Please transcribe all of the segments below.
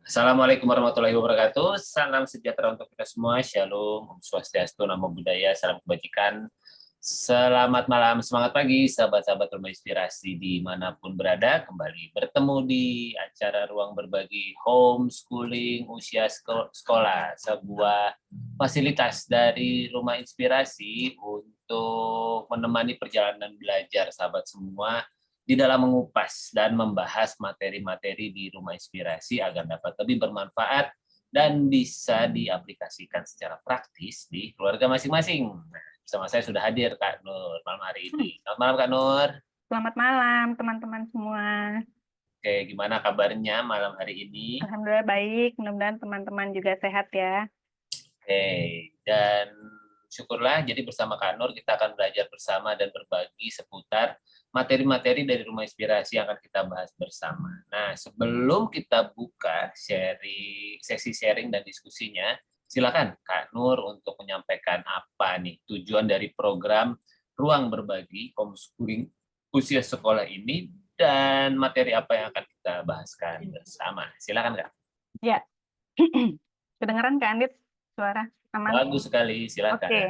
Assalamualaikum warahmatullahi wabarakatuh. Salam sejahtera untuk kita semua. Shalom, Om Swastiastu, Namo Buddhaya, salam kebajikan. Selamat malam, semangat pagi, sahabat-sahabat Rumah Inspirasi dimanapun berada. Kembali bertemu di acara Ruang Berbagi Homeschooling Usia Sekolah, sebuah fasilitas dari Rumah Inspirasi untuk menemani perjalanan belajar sahabat semua di dalam mengupas dan membahas materi-materi di Rumah Inspirasi agar dapat lebih bermanfaat dan bisa diaplikasikan secara praktis di keluarga masing-masing. Nah, bersama saya sudah hadir Kak Nur malam hari ini. Selamat malam Kak Nur. Selamat malam teman-teman semua. Oke, gimana kabarnya malam hari ini? Alhamdulillah baik, mudah-mudahan teman-teman juga sehat ya. Oke, dan syukurlah jadi bersama Kak Nur kita akan belajar bersama dan berbagi seputar materi-materi dari Rumah Inspirasi yang akan kita bahas bersama. Nah, sebelum kita buka sesi sharing dan diskusinya, silakan Kak Nur untuk menyampaikan apa nih tujuan dari program Ruang Berbagi Homeschooling Usia Sekolah ini dan materi apa yang akan kita bahaskan bersama. Silakan Kak. Ya, kedengaran Kak Andit suara aman? Bagus sekali, silakan. Oke,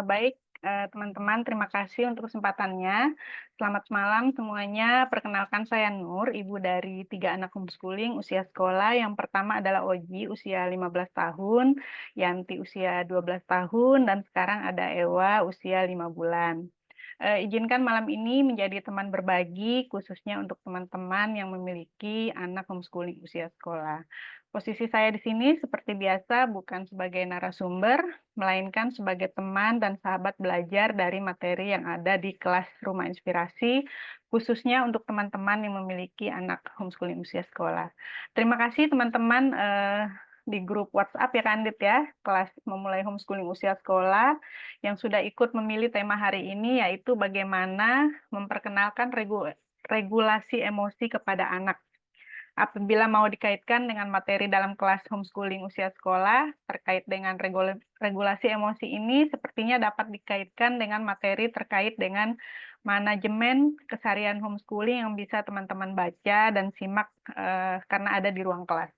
baik teman-teman, terima kasih untuk kesempatannya. Selamat malam semuanya. Perkenalkan saya Nur, ibu dari 3 anak homeschooling usia sekolah. Yang pertama adalah Oji, usia 15 tahun, Yanti usia 12 tahun, dan sekarang ada Ewa, usia 5 bulan. Izinkan malam ini menjadi teman berbagi, khususnya untuk teman-teman yang memiliki anak homeschooling usia sekolah. Posisi saya di sini seperti biasa bukan sebagai narasumber, melainkan sebagai teman dan sahabat belajar dari materi yang ada di kelas Rumah Inspirasi, khususnya untuk teman-teman yang memiliki anak homeschooling usia sekolah. Terima kasih teman-teman di grup WhatsApp ya Kak Andit ya, kelas memulai homeschooling usia sekolah, yang sudah ikut memilih tema hari ini, yaitu bagaimana memperkenalkan regulasi emosi kepada anak. Apabila mau dikaitkan dengan materi dalam kelas homeschooling usia sekolah, terkait dengan regulasi emosi ini, sepertinya dapat dikaitkan dengan materi terkait dengan manajemen keseharian homeschooling yang bisa teman-teman baca dan simak karena ada di ruang kelas.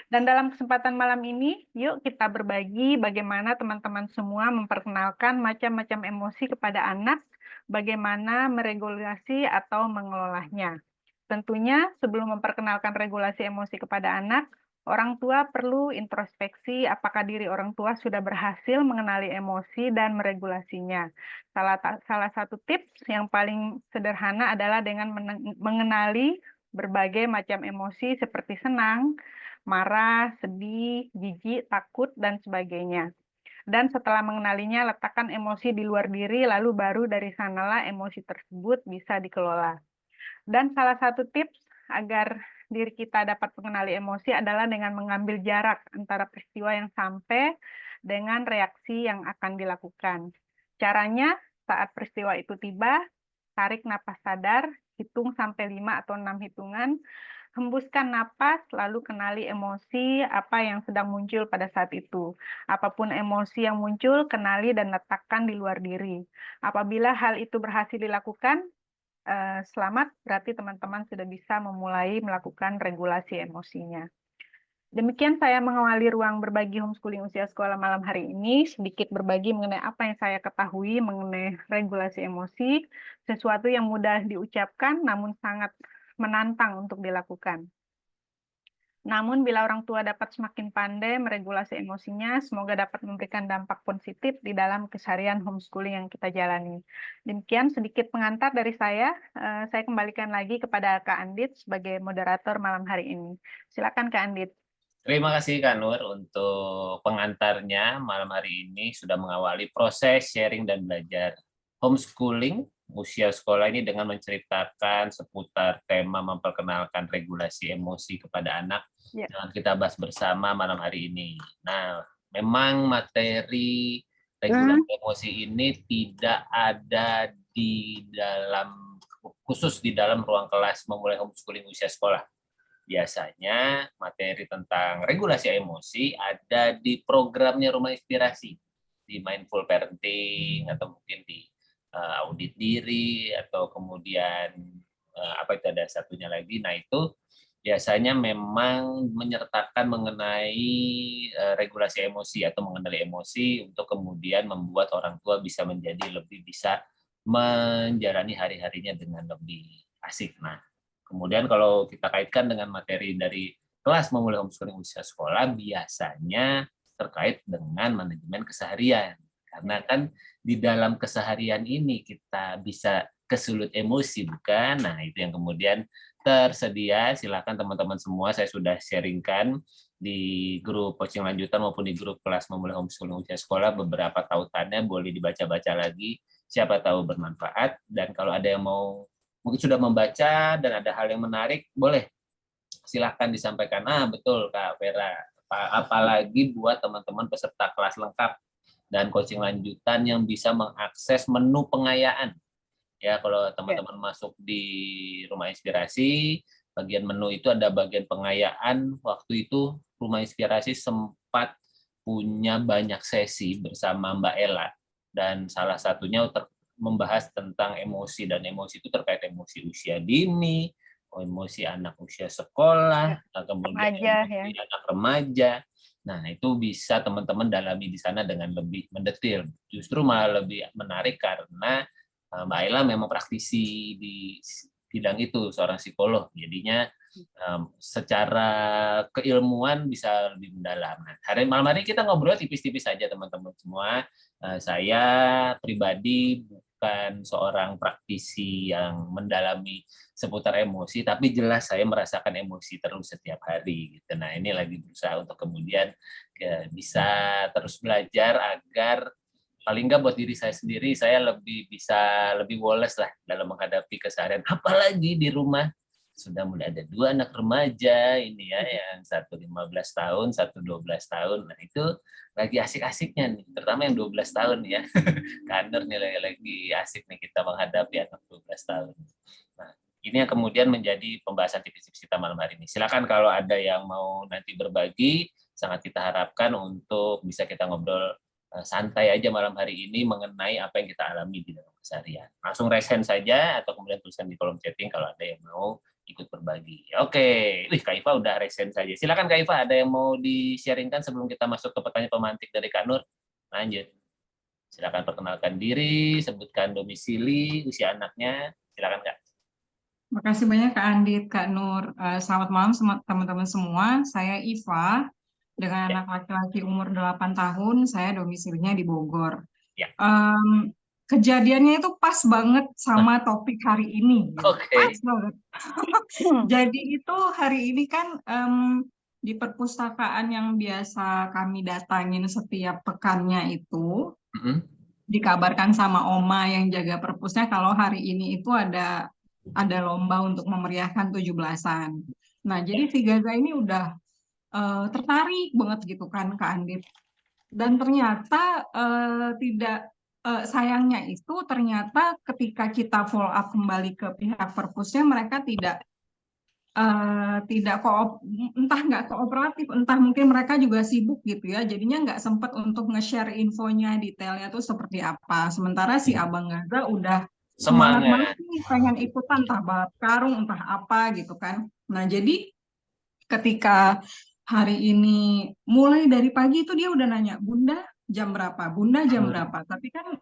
Dan dalam kesempatan malam ini, yuk kita berbagi bagaimana teman-teman semua memperkenalkan macam-macam emosi kepada anak, bagaimana meregulasi atau mengelolanya. Tentunya sebelum memperkenalkan regulasi emosi kepada anak, orang tua perlu introspeksi apakah diri orang tua sudah berhasil mengenali emosi dan meregulasinya. Salah satu tips yang paling sederhana adalah dengan mengenali berbagai macam emosi seperti senang, marah, sedih, jijik, takut, dan sebagainya. Dan setelah mengenalinya, letakkan emosi di luar diri, lalu baru dari sanalah emosi tersebut bisa dikelola. Dan salah satu tips agar diri kita dapat mengenali emosi adalah dengan mengambil jarak antara peristiwa yang sampai dengan reaksi yang akan dilakukan. Caranya, saat peristiwa itu tiba, tarik napas sadar, hitung sampai 5 atau 6 hitungan, hembuskan napas, lalu kenali emosi apa yang sedang muncul pada saat itu. Apapun emosi yang muncul, kenali dan letakkan di luar diri. Apabila hal itu berhasil dilakukan, selamat, berarti teman-teman sudah bisa memulai melakukan regulasi emosinya. Demikian saya mengawali ruang berbagi homeschooling usia sekolah malam hari ini, sedikit berbagi mengenai apa yang saya ketahui mengenai regulasi emosi, sesuatu yang mudah diucapkan namun sangat menantang untuk dilakukan. Namun bila orang tua dapat semakin pandai meregulasi emosinya, semoga dapat memberikan dampak positif di dalam keseharian homeschooling yang kita jalani. Demikian sedikit pengantar dari saya. Saya kembalikan lagi kepada Kak Andit sebagai moderator malam hari ini. Silakan Kak Andit. Terima kasih Kak Nur untuk pengantarnya malam hari ini sudah mengawali proses sharing dan belajar homeschooling usia sekolah ini dengan menceritakan seputar tema memperkenalkan regulasi emosi kepada anak Ya. yang kita bahas bersama malam hari ini. Nah, memang materi regulasi emosi ini tidak ada di dalam khusus di dalam ruang kelas memulai homeschooling usia sekolah. Biasanya materi tentang regulasi emosi ada di programnya Rumah Inspirasi, di Mindful Parenting, atau mungkin di audit diri, atau kemudian apa itu ada satunya lagi. Nah itu biasanya memang menyertakan mengenai regulasi emosi atau mengenali emosi untuk kemudian membuat orang tua bisa menjadi lebih bisa menjalani hari-harinya dengan lebih asik. Nah, kemudian kalau kita kaitkan dengan materi dari kelas memulai homeschooling usia sekolah, biasanya terkait dengan manajemen keseharian. Karena kan di dalam keseharian ini kita bisa kesulut emosi, bukan? Nah, itu yang kemudian tersedia. Silakan teman-teman semua, saya sudah sharingkan di grup coaching lanjutan maupun di grup kelas memulai homeschooling usia sekolah beberapa tautannya, boleh dibaca-baca lagi, siapa tahu bermanfaat. Dan kalau ada yang mau mungkin sudah membaca dan ada hal yang menarik, boleh silahkan disampaikan. Betul Kak Vera, apalagi buat teman-teman peserta kelas lengkap dan coaching lanjutan yang bisa mengakses menu pengayaan. Ya, kalau teman-teman masuk di Rumah Inspirasi, bagian menu itu ada bagian pengayaan. Waktu itu Rumah Inspirasi sempat punya banyak sesi bersama Mbak Ella, dan salah satunya membahas tentang emosi, dan emosi itu terkait emosi usia dini, emosi anak usia sekolah, kemudian emosi anak remaja. Nah, itu bisa teman-teman dalami di sana dengan lebih mendetil. Justru malah lebih menarik karena Mbak Ayla memang praktisi di bidang itu, seorang psikolog. Jadinya secara keilmuan bisa lebih mendalam. Nah, malam hari kita ngobrol tipis-tipis saja teman-teman semua. Saya pribadi bukan seorang praktisi yang mendalami seputar emosi, tapi jelas saya merasakan emosi terus setiap hari. Gitu. Nah, ini lagi berusaha untuk kemudian bisa terus belajar agar paling nggak buat diri saya sendiri, saya lebih bisa lebih woles lah dalam menghadapi keseharian. Apalagi di rumah sudah mulai ada 2 anak remaja ini ya, yang satu 15 tahun, satu 12 tahun. Nah, itu lagi asik-asiknya nih, terutama yang 12 tahun ya. Kader nih lagi asik nih kita menghadapi anak 12 tahun. Nah, ini yang kemudian menjadi pembahasan tipis-tipis kita malam hari ini. Silakan kalau ada yang mau nanti berbagi, sangat kita harapkan untuk bisa kita ngobrol santai aja malam hari ini mengenai apa yang kita alami di dalam keseharian. Langsung raise hand saja atau kemudian tulisan di kolom chatting kalau ada yang mau ikut berbagi. Oke, Kak Iva udah raise hand saja. Silakan Kak Iva, ada yang mau di-sharingkan sebelum kita masuk ke pertanyaan pemantik dari Kak Nur? Lanjut. Silakan perkenalkan diri, sebutkan domisili, usia anaknya. Silakan Kak. Terima kasih banyak Kak Andit, Kak Nur. Selamat malam teman-teman semua. Saya Iva, dengan anak laki-laki umur 8 tahun, saya domisilinya di Bogor. Ya. Kejadiannya itu pas banget sama topik hari ini. Oke. Pas banget. Jadi itu hari ini kan di perpustakaan yang biasa kami datangin setiap pekannya itu, dikabarkan sama Oma yang jaga perpusnya kalau hari ini itu ada lomba untuk memeriahkan 17-an. Nah, jadi si Gaza ini udah tertarik banget gitu kan Kak Andit. Dan ternyata sayangnya itu ternyata ketika kita follow up kembali ke pihak perpusnya, mereka tidak entah nggak kooperatif, entah mungkin mereka juga sibuk gitu ya, jadinya nggak sempat untuk nge-share infonya, detailnya tuh seperti apa. Sementara si Abang Gaza udah semangat banget nih pengen ikutan, entah balap karung, entah apa gitu kan. Nah, jadi ketika hari ini mulai dari pagi itu dia udah nanya, Bunda jam berapa? Bunda jam berapa? Tapi kan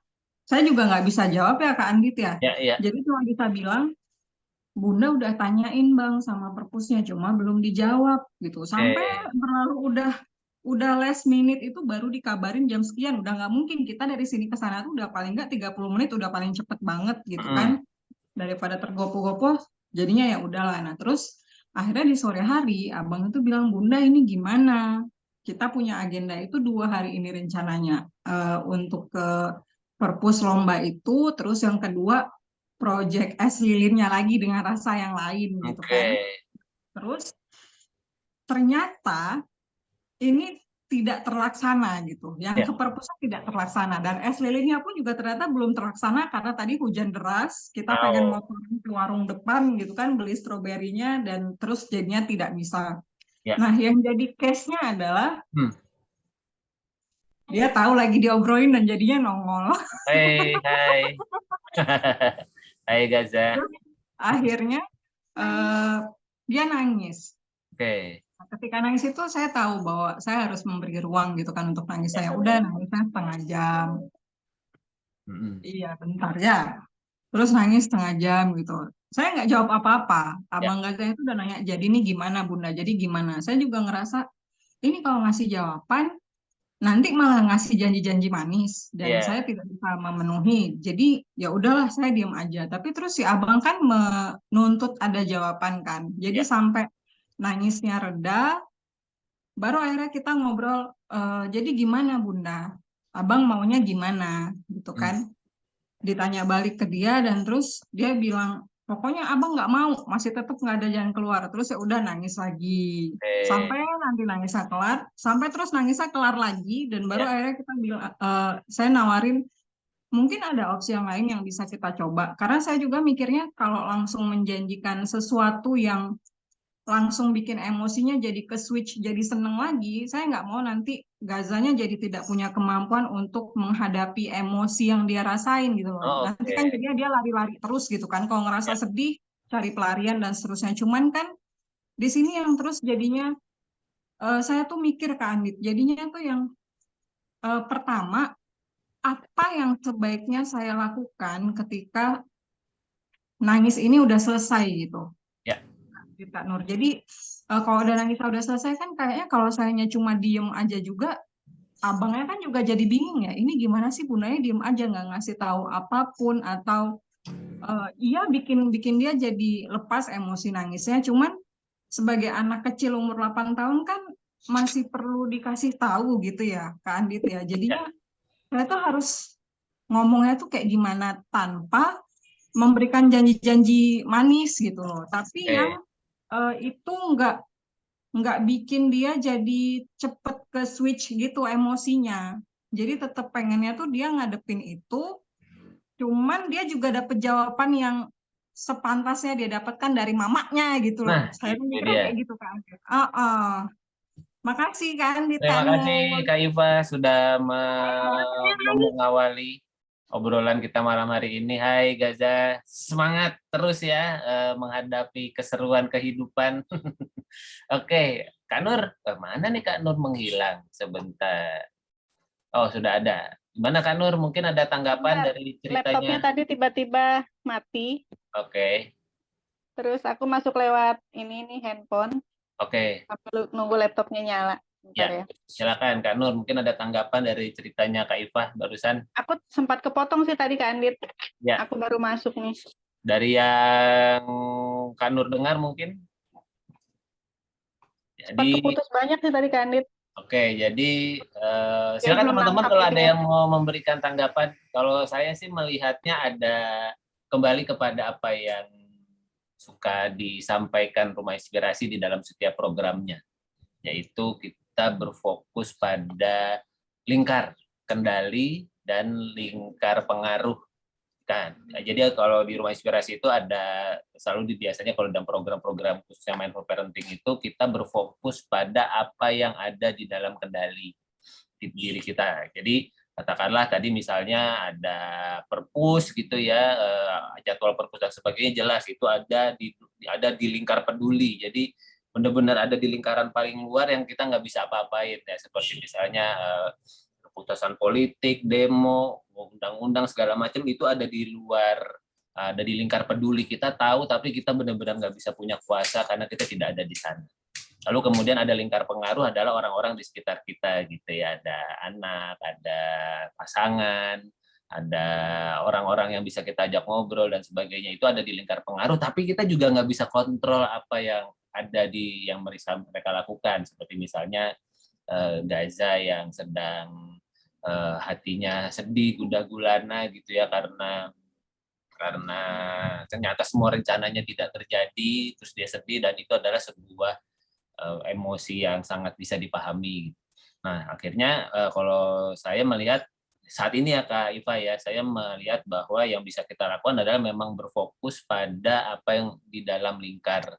saya juga nggak bisa jawab ya Kak Andit ya. Jadi cuma bisa bilang, Bunda udah tanyain Bang sama perpusnya, cuma belum dijawab gitu. Sampai berlalu udah last minute itu baru dikabarin jam sekian. Udah nggak mungkin kita dari sini ke sana tuh udah paling nggak 30 menit udah paling cepet banget gitu kan. Daripada tergopoh-gopoh, jadinya ya udahlah. Nah terus akhirnya di sore hari abang itu bilang, Bunda ini gimana? Kita punya agenda itu 2 hari ini rencananya untuk ke perpus lomba itu, terus yang kedua project es lilinnya lagi dengan rasa yang lain gitu kan. Terus ternyata ini tidak terlaksana gitu. Yang ke perpusan tidak terlaksana. Dan es lilinnya pun juga ternyata belum terlaksana karena tadi hujan deras. Kita pengen motorin ke warung depan gitu kan, beli stroberinya, dan terus jadinya tidak bisa. Nah, yang jadi case-nya adalah dia tahu lagi diobrolin dan jadinya nongol. Hai. Hai Gaza. Akhirnya dia nangis. Oke. Nah, ketika nangis itu saya tahu bahwa saya harus memberi ruang gitu kan untuk nangis saya. Udah nangisnya setengah jam. Iya, bentar ya. Terus nangis setengah jam gitu. Saya nggak jawab apa-apa. Ya. Abang Gaza itu udah nanya, jadi ini gimana Bunda? Jadi gimana? Saya juga ngerasa, ini kalau ngasih jawaban, nanti malah ngasih janji-janji manis. Dan Ya. saya tidak bisa memenuhi. Jadi ya udahlah saya diam aja. Tapi terus si abang kan menuntut ada jawaban kan. Jadi Ya. sampai nangisnya reda, baru akhirnya kita ngobrol, jadi gimana Bunda? Abang maunya gimana? Gitu kan. Ditanya balik ke dia dan terus dia bilang, pokoknya abang nggak mau, masih tetap nggak ada jalan keluar. Terus ya udah nangis lagi. Sampai Oke. nanti nangisnya kelar, sampai terus nangisnya kelar lagi dan baru Ya. akhirnya kita bilang, saya nawarin, mungkin ada opsi yang lain yang bisa kita coba. Karena saya juga mikirnya kalau langsung menjanjikan sesuatu yang langsung bikin emosinya jadi ke switch jadi seneng lagi, saya nggak mau nanti Gazanya jadi tidak punya kemampuan untuk menghadapi emosi yang dia rasain gitu loh. Oh, Nanti kan oke. jadinya dia lari-lari terus gitu kan, kalau ngerasa Ya. sedih cari pelarian dan seterusnya. Cuman kan di sini yang terus jadinya saya tuh mikir ke Andit, jadinya tuh yang pertama, apa yang sebaiknya saya lakukan ketika nangis ini udah selesai gitu. Ya. Kak Nur. Jadi kalau udah nangis udah selesai kan kayaknya kalau sayanya cuma diem aja juga, abangnya kan juga jadi bingung ya. Ini gimana sih bundanya diem aja nggak ngasih tahu apapun atau iya bikin dia jadi lepas emosi nangisnya. Cuman sebagai anak kecil umur 8 tahun kan masih perlu dikasih tahu gitu ya Kak Andit ya. Ya. Jadinya saya tuh harus ngomongnya tuh kayak gimana tanpa memberikan janji-janji manis gitu loh. Tapi yang Oke. itu nggak bikin dia jadi cepet ke switch gitu emosinya. Jadi tetap pengennya tuh dia ngadepin itu, cuman dia juga dapet jawaban yang sepantasnya dia dapatkan dari mamanya gitu Nah, loh. Saya tuh itu mikirnya dia. kayak gitu kan. Makasih kan di Terima kasih Nur. Kak Iva sudah mengawali obrolan kita malam hari ini. Hai Gaza, semangat terus ya menghadapi keseruan kehidupan. Oke, Kak Nur, mana nih Kak Nur menghilang sebentar? Oh, sudah ada. Gimana Kak Nur? Mungkin ada tanggapan Bentar, dari laptopnya ceritanya? tadi tiba-tiba mati. Oke, Terus aku masuk lewat ini nih handphone. oke. Sambil nunggu laptopnya nyala. Bentar Ya, ya. silakan Kak Nur. Mungkin ada tanggapan dari ceritanya Kak Iva barusan. Aku sempat kepotong sih tadi Kak Andit. Ya, Aku baru masuk nih. dari yang Kak Nur dengar mungkin. Sempat Jadi, keputus banyak sih tadi Kak Andit. oke, jadi Kayak silakan belum teman-teman nangkap kalau gitu ada ya. yang mau memberikan tanggapan. Kalau saya sih melihatnya ada kembali kepada apa yang suka disampaikan Rumah Inspirasi di dalam setiap programnya, yaitu kita berfokus pada lingkar kendali dan lingkar pengaruh kan. Nah, jadi kalau di Rumah Inspirasi itu ada selalu biasanya kalau dalam program-program khususnya Mindful Parenting itu kita berfokus pada apa yang ada di dalam kendali di diri kita. Jadi katakanlah tadi misalnya ada perpus gitu ya, jadwal perpus dan sebagainya jelas itu ada di lingkar peduli. Jadi benar-benar ada di lingkaran paling luar yang kita nggak bisa apa-apain ya, seperti misalnya keputusan politik, demo, undang-undang segala macam itu ada di luar, ada di lingkar peduli kita tahu, tapi kita benar-benar nggak bisa punya kuasa karena kita tidak ada di sana. Lalu kemudian ada lingkar pengaruh adalah orang-orang di sekitar kita gitu ya, ada anak, ada pasangan, ada orang-orang yang bisa kita ajak ngobrol dan sebagainya, itu ada di lingkar pengaruh, tapi kita juga nggak bisa kontrol apa yang ada di yang mereka lakukan, seperti misalnya Gaza yang sedang hatinya sedih, gundah gulana gitu ya karena ternyata semua rencananya tidak terjadi, terus dia sedih dan itu adalah sebuah emosi yang sangat bisa dipahami. Nah, akhirnya kalau saya melihat saat ini ya Kak Iva ya, saya melihat bahwa yang bisa kita lakukan adalah memang berfokus pada apa yang di dalam lingkar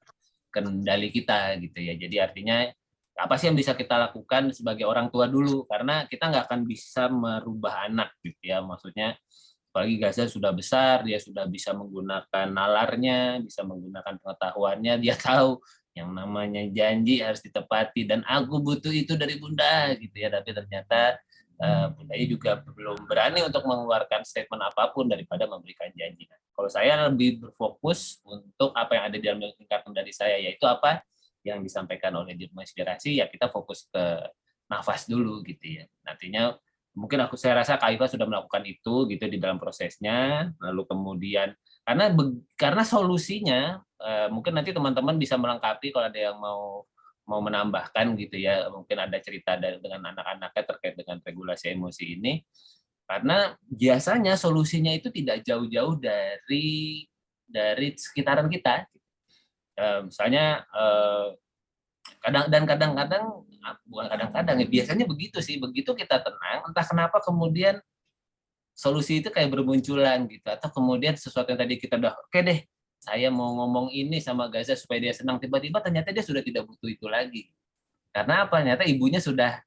kendali kita gitu ya. Jadi artinya apa sih yang bisa kita lakukan sebagai orang tua dulu, karena kita nggak akan bisa merubah anak gitu ya, maksudnya apalagi Gaza sudah besar, dia sudah bisa menggunakan nalarnya, bisa menggunakan pengetahuannya, dia tahu Yang namanya janji harus ditepati dan aku butuh itu dari Bunda gitu ya. Tapi ternyata Bunda juga belum berani untuk mengeluarkan statement apapun daripada memberikan janji. Nah, kalau saya lebih berfokus untuk apa yang ada di dalam lingkaran dari saya, yaitu apa yang disampaikan oleh di Rumah Inspirasi, ya kita fokus ke nafas dulu gitu ya. Nantinya mungkin saya rasa Kak Iva sudah melakukan itu gitu di dalam prosesnya, lalu kemudian karena solusinya mungkin nanti teman-teman bisa melengkapi kalau ada yang mau menambahkan gitu ya, mungkin ada cerita dengan anak-anaknya terkait dengan regulasi emosi ini, karena biasanya solusinya itu tidak jauh-jauh dari sekitaran kita. Misalnya kadang-kadang bukan kadang-kadang ya, biasanya begitu sih, begitu kita tenang, entah kenapa kemudian solusi itu kayak bermunculan gitu, atau kemudian sesuatu yang tadi kita udah oke deh, saya mau ngomong ini sama Gaza supaya dia senang, tiba-tiba ternyata dia sudah tidak butuh itu lagi. Karena apa? Ternyata ibunya sudah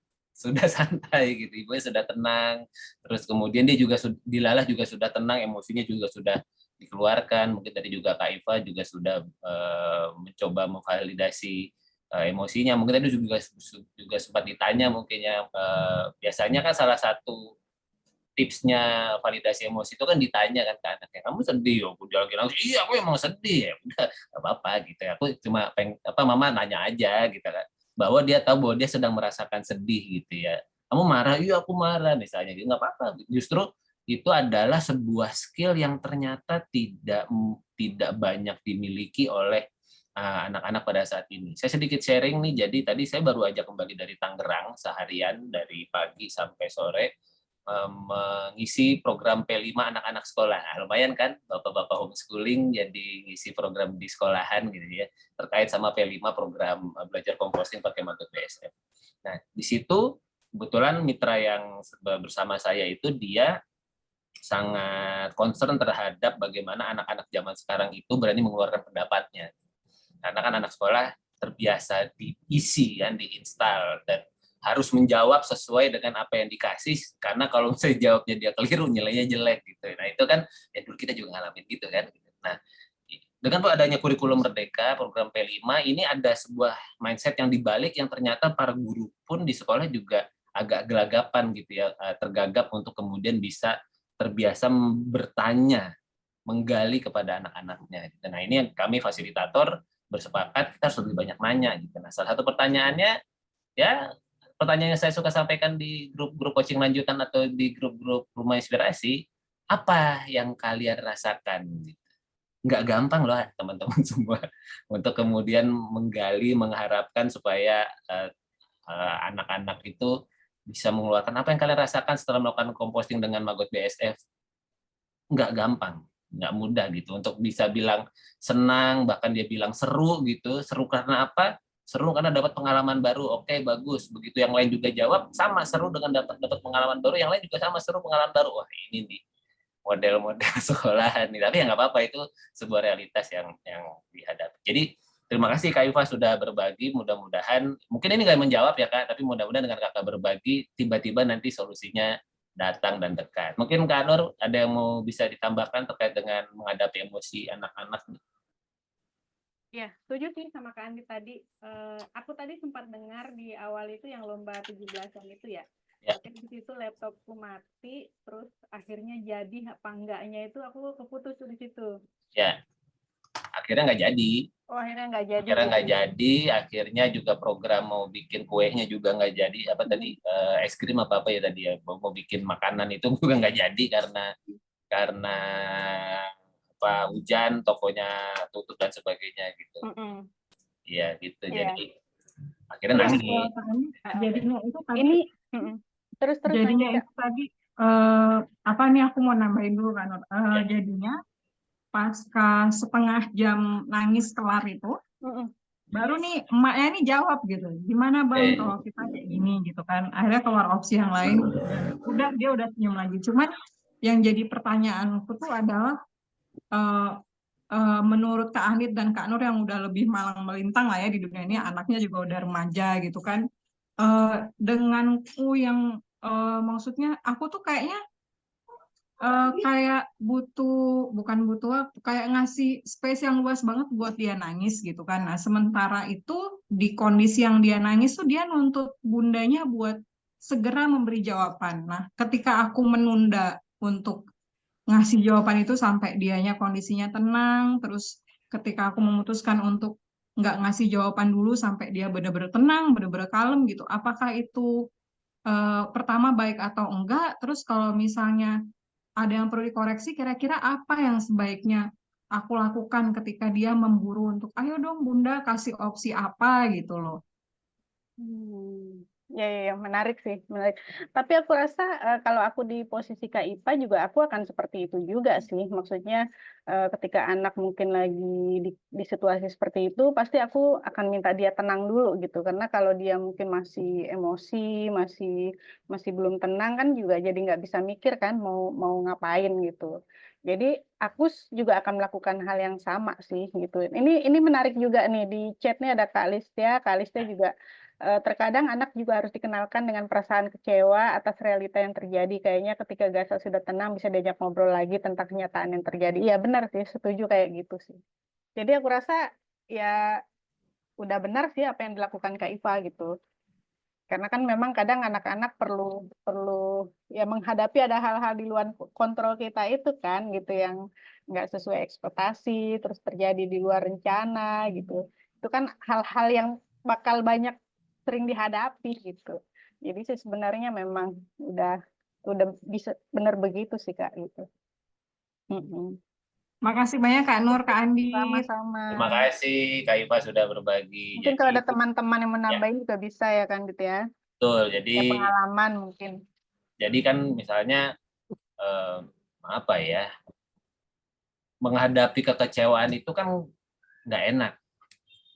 santai gitu, ibunya sudah tenang, terus kemudian dia juga Dilalah juga sudah tenang, emosinya juga sudah dikeluarkan. Mungkin tadi juga Kak Iva juga sudah mencoba memvalidasi emosinya. Mungkin tadi juga sempat ditanya mungkin ya, biasanya kan salah satu tipsnya validasi emosi itu kan ditanya kan ke anaknya, kamu sedih? Oh, dia lagi nangis, iya aku emang sedih ya, udah gak apa-apa gitu ya, aku cuma mama nanya aja gitu kan, bahwa dia tahu bahwa dia sedang merasakan sedih gitu ya. Kamu marah? Iya aku marah misalnya, gitu nggak apa-apa. Justru itu adalah sebuah skill yang ternyata tidak banyak dimiliki oleh anak-anak pada saat ini. Saya sedikit sharing nih, jadi tadi saya baru aja kembali dari Tangerang seharian dari pagi sampai sore, mengisi program P5 anak-anak sekolah. Nah, lumayan kan bapak-bapak homeschooling jadi ngisi program di sekolahan gitu ya, terkait sama P5 program belajar composting pakai metode BSF. Nah, di situ kebetulan mitra yang bersama saya itu dia sangat concern terhadap bagaimana anak-anak zaman sekarang itu berani mengeluarkan pendapatnya. Karena kan anak sekolah terbiasa diisi kan, diinstal, dan harus menjawab sesuai dengan apa yang dikasih, karena kalau misalnya jawabnya dia keliru, nilainya jelek gitu. Nah itu kan ya dulu kita juga ngalamin gitu kan. Nah dengan adanya kurikulum Merdeka, program P5 ini ada sebuah mindset yang dibalik, yang ternyata para guru pun di sekolah juga agak gelagapan gitu ya, tergagap untuk kemudian bisa terbiasa bertanya, menggali kepada anak-anaknya. Nah ini yang kami fasilitator bersepakat kita harus lebih banyak nanya gitu. Nah salah satu pertanyaannya ya, pertanyaan yang saya suka sampaikan di grup-grup coaching lanjutan atau di grup-grup Rumah Inspirasi, apa yang kalian rasakan? Nggak gampang loh teman-teman semua untuk kemudian menggali, mengharapkan supaya anak-anak itu bisa mengeluarkan apa yang kalian rasakan setelah melakukan composting dengan Magot BSF. Nggak gampang, nggak mudah gitu untuk bisa bilang senang, bahkan dia bilang seru gitu. Seru karena apa? Seru karena dapat pengalaman baru. Oke, bagus. Begitu yang lain juga jawab sama, seru dengan dapat pengalaman baru, yang lain juga sama, seru, pengalaman baru. Wah ini nih model-model sekolahan nih. Tapi ya nggak apa-apa, itu sebuah realitas yang dihadapi. Jadi terima kasih Kak Iva sudah berbagi. Mudah-mudahan mungkin ini nggak menjawab ya Kak, tapi mudah-mudahan dengan Kakak berbagi tiba-tiba nanti solusinya datang dan dekat. Mungkin Kak Nur ada yang mau bisa ditambahkan terkait dengan menghadapi emosi anak-anak? Ya, setuju sih sama Kak Andi tadi. Aku tadi sempat dengar di awal itu yang lomba 17-an itu ya. Ya. Di situ laptopku mati, terus akhirnya jadi apa enggaknya itu aku keputus di situ. Ya, akhirnya nggak jadi. Oh, akhirnya nggak jadi. Akhirnya nggak jadi, akhirnya juga program mau bikin kuenya juga nggak jadi. Apa tadi, es krim apa ya tadi ya, mau bikin makanan itu juga nggak jadi karena apa, hujan, tokonya tutup dan sebagainya gitu. Iya gitu. Jadi akhirnya nangis. Jadinya itu tadi. Ini terus jadinya itu tadi apa nih, aku mau nambahin dulu kan. Jadinya pasca setengah jam nangis kelar itu, baru nih emaknya ini jawab gitu, gimana Bang kalau kita kayak gini gitu kan. Akhirnya keluar opsi yang lain, dia udah senyum lagi. Cuman yang jadi pertanyaanku tuh adalah menurut Kak Anit dan Kak Nur yang udah lebih malang melintang lah ya di dunia ini, anaknya juga udah remaja gitu kan, denganku yang maksudnya aku tuh kayaknya kayak bukan butuh waktu, kayak ngasih space yang luas banget buat dia nangis gitu kan. Nah, sementara itu di kondisi yang dia nangis tuh dia nuntut bundanya buat segera memberi jawaban. Nah, ketika aku menunda untuk ngasih jawaban itu sampai dianya kondisinya tenang, terus ketika aku memutuskan untuk nggak ngasih jawaban dulu sampai dia benar-benar tenang, benar-benar kalem gitu, apakah itu pertama baik atau enggak? Terus kalau misalnya ada yang perlu dikoreksi, kira-kira apa yang sebaiknya aku lakukan ketika dia memburu untuk, ayo dong Bunda kasih opsi apa gitu loh. Ya, menarik sih, menarik. Tapi aku rasa kalau aku di posisi Kak Ipa juga aku akan seperti itu juga sih. Maksudnya ketika anak mungkin lagi di situasi seperti itu, pasti aku akan minta dia tenang dulu gitu. Karena kalau dia mungkin masih emosi, masih masih belum tenang kan juga jadi nggak bisa mikir kan mau mau ngapain gitu. Jadi aku juga akan melakukan hal yang sama sih gitu. Ini menarik juga nih di chatnya ada Kak Listia. Kak Listia juga terkadang anak juga harus dikenalkan dengan perasaan kecewa atas realita yang terjadi. Kayaknya ketika Gaza sudah tenang bisa diajak ngobrol lagi tentang kenyataan yang terjadi. Iya benar sih, setuju kayak gitu sih. Jadi aku rasa ya udah benar sih apa yang dilakukan Kak Iva gitu. Karena kan memang kadang anak-anak perlu perlu ya menghadapi ada hal-hal di luar kontrol kita itu kan gitu yang nggak sesuai ekspektasi, terus terjadi di luar rencana gitu. Itu kan hal-hal yang bakal banyak sering dihadapi gitu. Jadi sih sebenarnya memang udah udah bisa benar begitu sih Kak gitu. Mm-mm. Makasih banyak Kak Nur, Kak Andit. Sama-sama. Terima kasih Kak Ipa sudah berbagi. Mungkin kalau Jadi ada teman-teman yang ya menambahin juga bisa ya kan gitu ya. betul. Jadi Ya pengalaman mungkin. kan misalnya eh, apa ya, menghadapi kekecewaan itu kan nggak enak.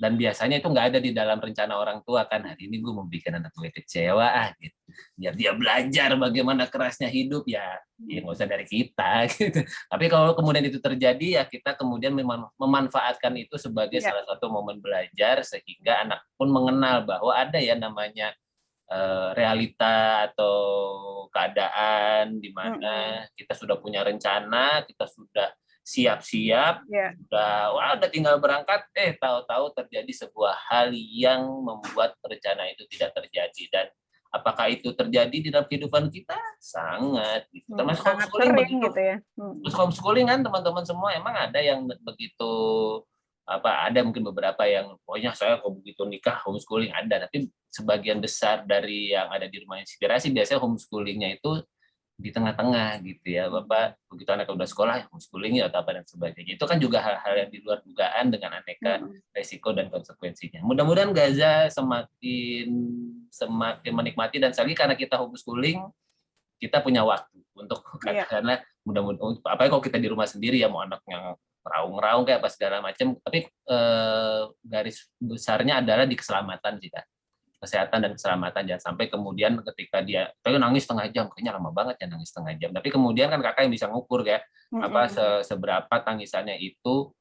Dan biasanya itu nggak ada di dalam rencana orang tua kan, hari ini gue mau bikin anak gue kecewa gitu, biar dia belajar bagaimana kerasnya hidup ya, ya nggak usah dari kita gitu. Tapi kalau kemudian itu terjadi ya kita kemudian memanfaatkan itu sebagai Ya. salah satu momen belajar sehingga anak pun mengenal bahwa ada ya namanya realita atau keadaan di mana kita sudah punya rencana, kita sudah siap-siap, Ya. udah tinggal berangkat, tahu-tahu terjadi sebuah hal yang membuat rencana itu tidak terjadi. Dan apakah itu terjadi di dalam kehidupan kita? Sangat gitu. Termasuk Sangat homeschooling sering begitu. gitu ya. Terus homeschooling kan teman-teman semua emang ada yang begitu, apa, ada mungkin beberapa yang pokoknya saya kalau begitu nikah homeschooling ada, tapi sebagian besar dari yang ada di rumah inspirasi biasanya homeschoolingnya itu di tengah-tengah gitu ya, Bapak, begitu anak udah sekolah ya homeschooling ya atau apa dan sebagainya. Itu kan juga hal-hal yang di luar dugaan dengan aneka resiko dan konsekuensinya. Mudah-mudahan Gaza semakin semakin menikmati, dan lagi karena kita homeschooling kita punya waktu untuk karena mudah-mudahan apalagi kalau kita di rumah sendiri ya, mau anak yang ngeraung-ngeraung kayak apa segala macam, tapi garis besarnya adalah di keselamatan sih Kak. Kesehatan dan keselamatan, jangan sampai kemudian ketika dia nangis setengah jam, kayaknya lama banget ya nangis setengah jam, tapi kemudian kan kakak yang bisa ngukur ya apa seberapa tangisannya itu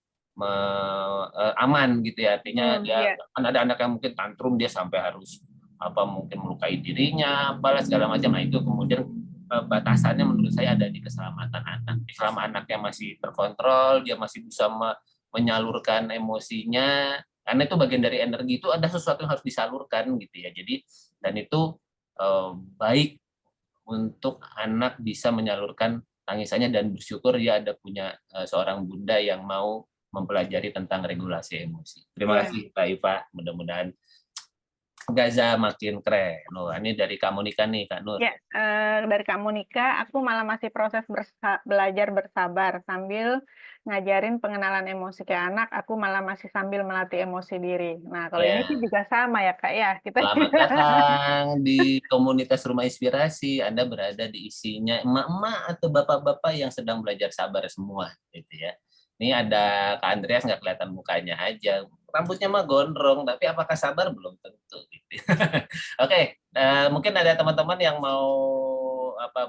aman gitu ya, artinya dia kan ada anak yang mungkin tantrum dia sampai harus apa mungkin melukai dirinya apalah segala macam. Nah itu kemudian batasannya menurut saya ada di keselamatan anak. Selama anaknya masih terkontrol, dia masih bisa menyalurkan emosinya, karena itu bagian dari energi, itu ada sesuatu yang harus disalurkan gitu ya. Jadi dan itu baik untuk anak bisa menyalurkan tangisannya dan bersyukur dia ada punya seorang bunda yang mau mempelajari tentang regulasi emosi. Terima kasih Kak Iva, mudah-mudahan Gaza makin keren. Loh, ini dari Kak Monika nih, Kak Nur. Ya, dari Kak Monika, aku malah masih proses belajar bersabar sambil ngajarin pengenalan emosi ke anak. Aku malah masih sambil melatih emosi diri. Nah, kalau ini sih juga sama ya, Kak ya. Kita Selamat datang di komunitas Rumah Inspirasi. Anda berada di isinya emak-emak atau bapak-bapak yang sedang belajar sabar semua, gitu ya. Ini ada Kak Andreas, nggak kelihatan mukanya aja. Rambutnya mah gondrong, tapi apakah sabar belum tentu. Gitu. Oke, mungkin ada teman-teman yang mau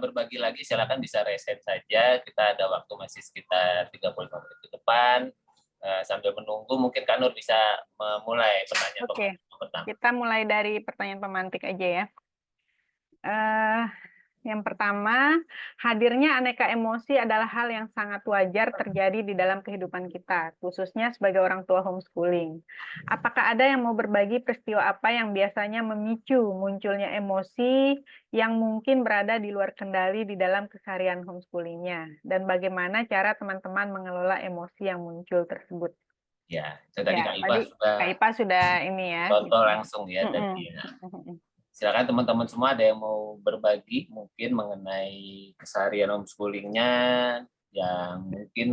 berbagi lagi, silakan bisa reset saja. Kita ada waktu masih sekitar 35 menit ke depan. Sambil menunggu, mungkin Kak Nur bisa memulai pertanyaan pertama. Kita mulai dari pertanyaan pemantik aja ya. Yang pertama, hadirnya aneka emosi adalah hal yang sangat wajar terjadi di dalam kehidupan kita, khususnya sebagai orang tua homeschooling. Apakah ada yang mau berbagi peristiwa apa yang biasanya memicu munculnya emosi yang mungkin berada di luar kendali di dalam keseharian homeschoolingnya? Dan bagaimana cara teman-teman mengelola emosi yang muncul tersebut? Ya, itu tadi Ya, Kak Ipa tadi sudah Kak Ipa sudah ini ya. contoh langsung ya Mm-mm. tadi ya. Silakan teman-teman semua ada yang mau berbagi mungkin mengenai keseharian homeschoolingnya yang mungkin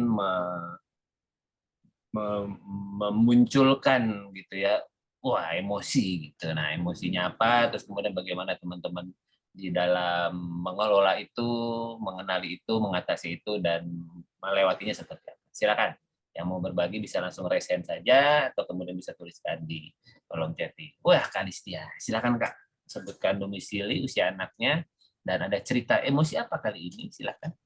memunculkan gitu ya, wah emosi gitu. Nah emosinya apa, terus kemudian bagaimana teman-teman di dalam mengelola itu, mengenali itu, mengatasi itu, dan melewatinya seperti apa. Silakan yang mau berbagi bisa langsung resen saja atau kemudian bisa tuliskan di kolom chatting. Wah Kak Listia, silakan Kak, sebutkan domisili, usia anaknya, dan ada cerita emosi apa kali ini, silakan.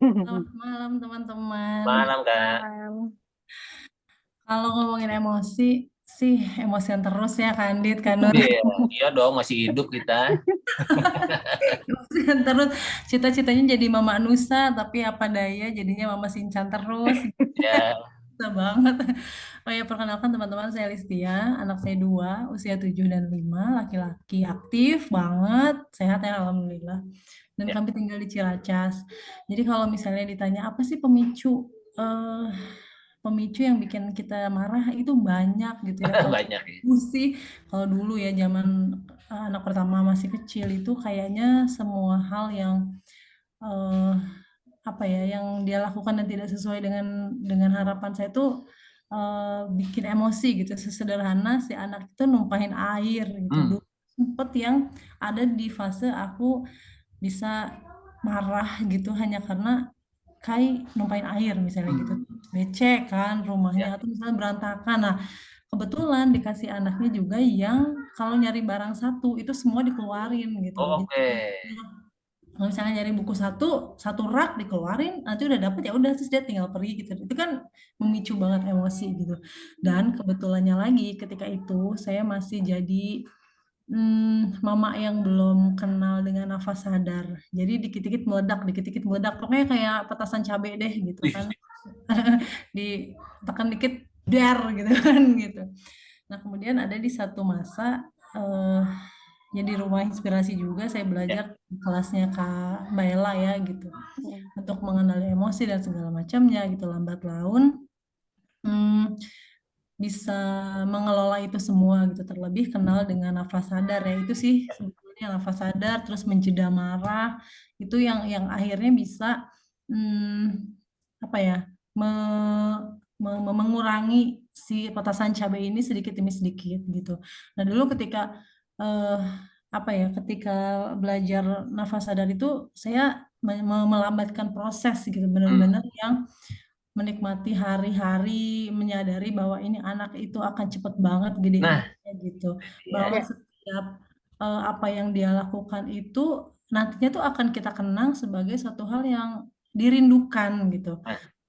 Selamat malam teman-teman. Malam Kak. Kalau ngomongin emosi sih emosian terus ya Kandit, Kanur. Iya dong, masih hidup kita. Emosian terus. Cita-citanya jadi Mama Nusa, tapi apa daya jadinya Mama Sinchan terus. Ya, Susah banget. Oh ya, perkenalkan teman-teman, saya Listia, anak saya 2, usia 7 dan 5, laki-laki aktif banget, sehat ya alhamdulillah. Dan ya. kami tinggal di Ciracas. Jadi kalau misalnya ditanya apa sih pemicu pemicu yang bikin kita marah, itu banyak gitu ya. Kalau Banyak ya. dulu sih, kalau dulu ya zaman anak pertama masih kecil itu kayaknya semua hal yang eh, apa ya, yang dia lakukan dan tidak sesuai dengan harapan saya itu bikin emosi gitu. Sesederhana si anak itu numpahin air gitu. Dulu sempet yang ada di fase aku bisa marah gitu hanya karena Kai numpahin air misalnya gitu, becek kan rumahnya Ya. atau misalnya berantakan. Nah kebetulan dikasih anaknya juga yang kalau nyari barang satu itu semua dikeluarin gitu. Oh, Jadi oke. kalau misalnya nyari buku satu rak dikeluarin, nanti udah dapet ya udah terus dia tinggal pergi gitu. Itu kan memicu banget emosi gitu. Dan kebetulannya lagi ketika itu saya masih jadi mama yang belum kenal dengan nafas sadar. Jadi dikit-dikit meledak. Pokoknya kayak petasan cabai deh gitu kan. Ditekan dikit, der gitu kan gitu. Nah kemudian ada di satu masa ya di rumah inspirasi juga saya belajar kelasnya Kak Mbak Ella ya gitu. Untuk mengenali emosi dan segala macamnya gitu, lambat laun bisa mengelola itu semua gitu, terlebih kenal dengan nafas sadar ya, itu sih sebetulnya nafas sadar, terus menjeda marah itu yang akhirnya bisa apa ya, mengurangi si petasan cabai ini sedikit demi sedikit gitu. Nah dulu ketika apa ya, ketika belajar nafas sadar itu saya melambatkan proses gitu, benar-benar yang menikmati hari-hari, menyadari bahwa ini anak itu akan cepet banget gedenya gitu. Bahwa setiap apa yang dia lakukan itu nantinya tuh akan kita kenang sebagai satu hal yang dirindukan gitu.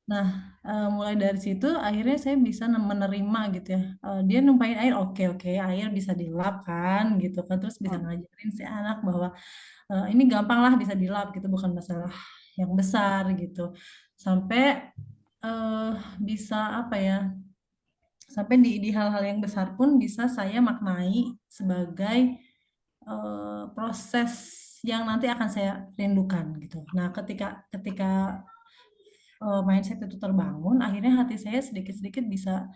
Nah, mulai dari situ akhirnya saya bisa menerima gitu ya. Dia numpahin air, oke, air bisa dilap kan gitu kan. Terus bisa ngajarin si anak bahwa ini gampang lah bisa dilap gitu, bukan masalah yang besar gitu. Sampai bisa apa ya, sampai di hal-hal yang besar pun bisa saya maknai sebagai proses yang nanti akan saya rindukan gitu. Nah ketika mindset itu terbangun, akhirnya hati saya sedikit-sedikit bisa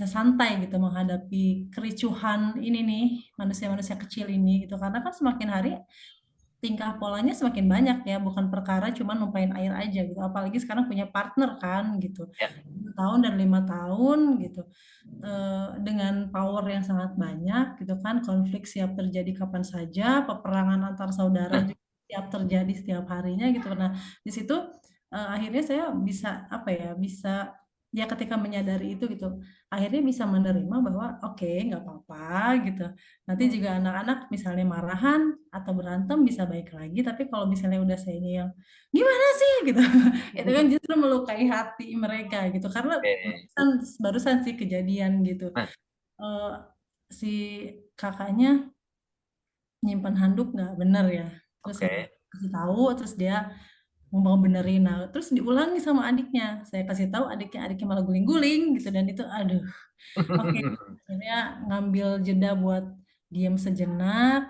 santai gitu menghadapi kericuhan ini nih, manusia-manusia kecil ini gitu. Karena kan semakin hari tingkah polanya semakin banyak ya, bukan perkara cuma numpain air aja gitu. Apalagi sekarang punya partner kan gitu, 2 tahun dan 5 tahun gitu, dengan power yang sangat banyak gitu kan, konflik siap terjadi kapan saja, peperangan antar saudara juga siap terjadi setiap harinya gitu. Nah di situ akhirnya saya bisa apa ya, bisa ya ketika menyadari itu gitu, akhirnya bisa menerima bahwa oke, nggak apa-apa gitu. Nanti juga anak-anak misalnya marahan atau berantem bisa baik lagi, tapi kalau misalnya udah sayanya yang gimana sih gitu, itu kan justru melukai hati mereka gitu, karena barusan sih kejadian gitu. Si kakaknya nyimpan handuk nggak bener ya, terus kasih tahu, terus dia mau benerin. Nah, terus diulangi sama adiknya. Saya kasih tahu adiknya malah guling-guling gitu, dan itu aduh. Oke, akhirnya ngambil jeda buat diam sejenak.